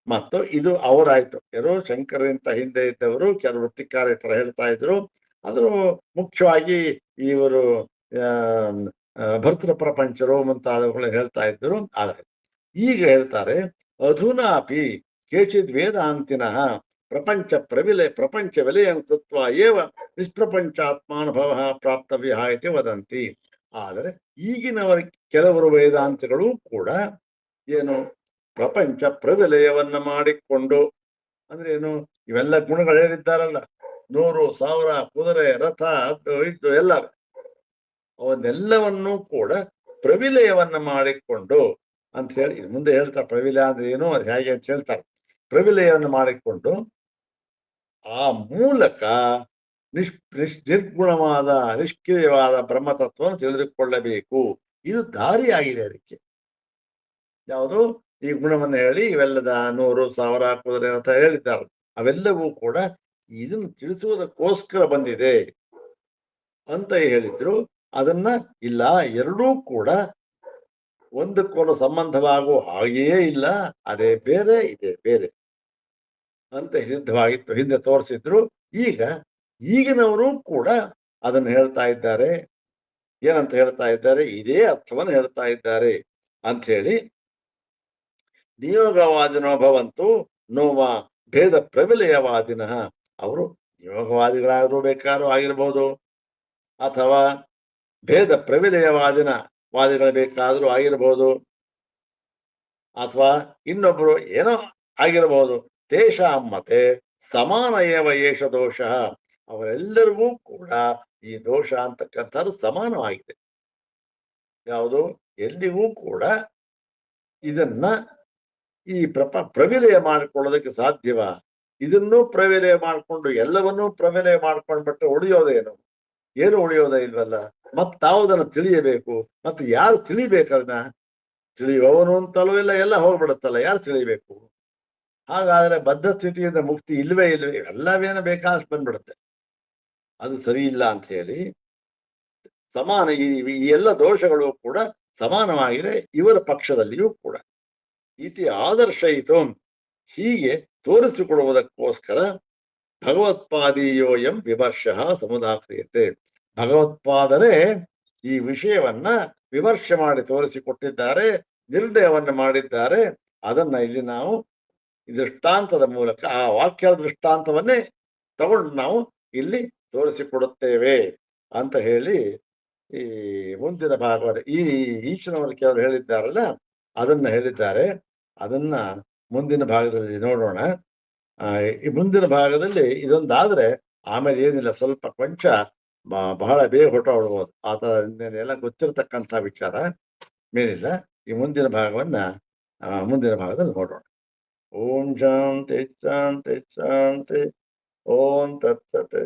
ಮತ್ತು ಇದು ಅವರಾಯ್ತು, ಯಾರೋ ಶಂಕರಗಿಂತ ಹಿಂದೆ ಇದ್ದವರು ಕೆಲವು ವೃತ್ತಿಕಾರ ತರ ಹೇಳ್ತಾ ಇದ್ರು. ಅದು ಮುಖ್ಯವಾಗಿ ಇವರು ಭರ್ತೃ ಪ್ರಪಂಚರು ಮುಂತಾದವುಗಳು ಹೇಳ್ತಾ ಇದ್ರು. ಆದರೆ ಈಗ ಹೇಳ್ತಾರೆ, ಅಧುನಾಪಿ ಕೇಚಿದ್ ವೇದಾಂತಿನಃ ಪ್ರಪಂಚ ವಿಲಯಂ ಕೃತ್ವ ಏವ ನಿಷ್ಪ್ರಪಂಚಾತ್ಮಾನುಭವ ಪ್ರಾಪ್ತವ್ಯ ಇತಿ ವದಂತಿ. ಆದರೆ ಈಗಿನವರ ಕೆಲವರು ವೇದಾಂತಗಳು ಕೂಡ ಏನು ಪ್ರಪಂಚ ಪ್ರವಿಲಯವನ್ನ ಮಾಡಿಕೊಂಡು, ಅಂದ್ರೆ ಏನು, ಇವೆಲ್ಲ ಗುಣಗಳು ಹೇಳಿದ್ದಾರಲ್ಲ, 100, 1000 ಕುದುರೆ, ರಥ, ಅದು ಇದು ಎಲ್ಲ, ಅವನ್ನೆಲ್ಲವನ್ನೂ ಕೂಡ ಪ್ರವಿಲಯವನ್ನ ಮಾಡಿಕೊಂಡು ಅಂತ ಹೇಳಿ ಮುಂದೆ ಹೇಳ್ತಾರೆ. ಪ್ರವಿಲಯ ಅಂದ್ರೆ ಏನು, ಅದು ಹೇಗೆ ಅಂತ ಹೇಳ್ತಾರೆ. ಪ್ರವಿಲಯವನ್ನು ಮಾಡಿಕೊಂಡು ಆ ಮೂಲಕ ನಿರ್ಗುಣವಾದ ನಿಷ್ಕ್ರಿಯವಾದ ಬ್ರಹ್ಮತತ್ವವನ್ನು ತಿಳಿದುಕೊಳ್ಳಬೇಕು. ಇದು ದಾರಿಯಾಗಿದೆ ಅದಕ್ಕೆ. ಯಾವುದು? ಈ ಗುಣವನ್ನು ಹೇಳಿ ಇವೆಲ್ಲದ 100, 1000 ಕುದುರೆ ಅಂತ ಹೇಳಿದ್ದಾರೆ, ಅವೆಲ್ಲವೂ ಕೂಡ ಇದನ್ನು ತಿಳಿಸುವುದಕ್ಕೋಸ್ಕರ ಬಂದಿದೆ ಅಂತ ಹೇಳಿದ್ರು. ಅದನ್ನ ಇಲ್ಲ, ಎರಡೂ ಕೂಡ ಒಂದಕ್ಕೊಂದು ಸಂಬಂಧವಾಗುವ ಹಾಗೆಯೇ ಇಲ್ಲ, ಅದೇ ಬೇರೆ ಇದೇ ಬೇರೆ ಅಂತ ಸಿದ್ಧವಾಗಿತ್ತು, ಹಿಂದೆ ತೋರಿಸಿದ್ರು. ಈಗಿನವರು ಕೂಡ ಅದನ್ನು ಹೇಳ್ತಾ ಇದ್ದಾರೆ. ಏನಂತ ಹೇಳ್ತಾ ಇದ್ದಾರೆ? ಇದೇ ಅರ್ಥವನ್ನು ಹೇಳ್ತಾ ಇದ್ದಾರೆ ಅಂತ ಹೇಳಿ, ನಿಯೋಗವಾದಿನೋ ಭವಂತು ನೋವ ಭೇದ ಪ್ರವಿಲಯವಾದಿನಃ. ಅವರು ನಿಯೋಗವಾದಿಗಳಾದರೂ ಬೇಕಾದ್ರೂ ಆಗಿರ್ಬೋದು, ಅಥವಾ ಭೇದ ವಾದಿಗಳು ಬೇಕಾದರೂ ಆಗಿರ್ಬೋದು, ಅಥವಾ ಇನ್ನೊಬ್ಬರು ಏನೋ ಆಗಿರಬಹುದು. ತೇಷಾಮ್ಮತೆ ಸಮಾನ ಏವ ಏಷ ದೋಷ. ಅವರೆಲ್ಲರಿಗೂ ಕೂಡ ಈ ದೋಷ ಅಂತಕ್ಕಂಥದ್ದು ಸಮಾನವಾಗಿದೆ. ಯಾವುದು? ಎಂದಿಗೂ ಕೂಡ ಇದನ್ನ ಈ ಪ್ರವಿಲಯ ಮಾಡಿಕೊಳ್ಳೋದಕ್ಕೆ ಸಾಧ್ಯವ? ಇದನ್ನೂ ಪ್ರವಿಲಯ ಮಾಡಿಕೊಂಡು ಎಲ್ಲವನ್ನೂ ಪ್ರವಿಲಯ ಮಾಡ್ಕೊಂಡ್ಬಿಟ್ರೆ ಉಳಿಯೋದೇನು? ಏನು ಉಳಿಯೋದೇ ಇಲ್ವಲ್ಲ. ಮತ್ತಾವುದನ್ನು ತಿಳಿಯಬೇಕು? ಮತ್ತೆ ಯಾರು ತಿಳಿಬೇಕದನ್ನ? ತಿಳಿಯುವವನು ಅಂತಲೂ ಇಲ್ಲ, ಎಲ್ಲ ಹೋಗ್ಬಿಡುತ್ತಲ್ಲ, ಯಾರು ತಿಳಿಬೇಕು? ಹಾಗಾದ್ರೆ ಬದ್ಧ ಸ್ಥಿತಿಯಿಂದ ಮುಕ್ತಿ ಇಲ್ವೇ ಎಲ್ಲವೇನ ಬೇಕಾದಷ್ಟು ಬಂದ್ಬಿಡುತ್ತೆ. ಅದು ಸರಿ ಇಲ್ಲ ಅಂತ ಹೇಳಿ ಸಮಾನ ಈ ಎಲ್ಲ ದೋಷಗಳು ಕೂಡ ಸಮಾನವಾಗಿದೆ ಇವರ ಪಕ್ಷದಲ್ಲಿಯೂ ಕೂಡ. ಇತಿ ಆದರ್ಶಯಿತು, ಹೀಗೆ ತೋರಿಸಿಕೊಡುವುದಕ್ಕೋಸ್ಕರ ಭಗವತ್ಪಾದೀಯೋಯಂ ವಿಮರ್ಶಃ ಸಮುದಾಕ್ರಿಯತೆ. ಭಗವತ್ಪಾದರೇ ಈ ವಿಷಯವನ್ನ ವಿಮರ್ಶೆ ಮಾಡಿ ತೋರಿಸಿಕೊಟ್ಟಿದ್ದಾರೆ, ನಿರ್ಣಯವನ್ನು ಮಾಡಿದ್ದಾರೆ. ಅದನ್ನ ಇಲ್ಲಿ ನಾವು ದೃಷ್ಟಾಂತದ ಮೂಲಕ, ಆ ವಾಕ್ಯದ ದೃಷ್ಟಾಂತವನ್ನೇ ತಗೊಂಡು ನಾವು ಇಲ್ಲಿ ತೋರಿಸಿಕೊಡುತ್ತೇವೆ ಅಂತ ಹೇಳಿ ಈ ಮುಂದಿನ ಭಾಗವನ್ನ ಈ ಈಶ್ವರವರು ಕೆಲವರು ಹೇಳಿದ್ದಾರಲ್ಲ, ಅದನ್ನ ಹೇಳಿದ್ದಾರೆ. ಅದನ್ನ ಮುಂದಿನ ಭಾಗದಲ್ಲಿ ನೋಡೋಣ. ಈ ಮುಂದಿನ ಭಾಗದಲ್ಲಿ ಇದೊಂದಾದ್ರೆ ಆಮೇಲೆ ಏನಿಲ್ಲ, ಸ್ವಲ್ಪ ಕೊಂಚ ಬಹಳ ಬೇಗ ಹೊರಟೋಗ್ಬೋದು. ಆ ಥರ ಎಲ್ಲ ಗೊತ್ತಿರತಕ್ಕಂಥ ವಿಚಾರ ಮೇಲಿಲ್ಲ. ಈ ಮುಂದಿನ ಭಾಗವನ್ನ ಮುಂದಿನ ಭಾಗದಲ್ಲಿ ನೋಡೋಣ. ಓಂ ಶಾಂತಿ ಶಾಂತಿ ಶಾಂತಿ. ಓಂ ತತ್ಸತ್.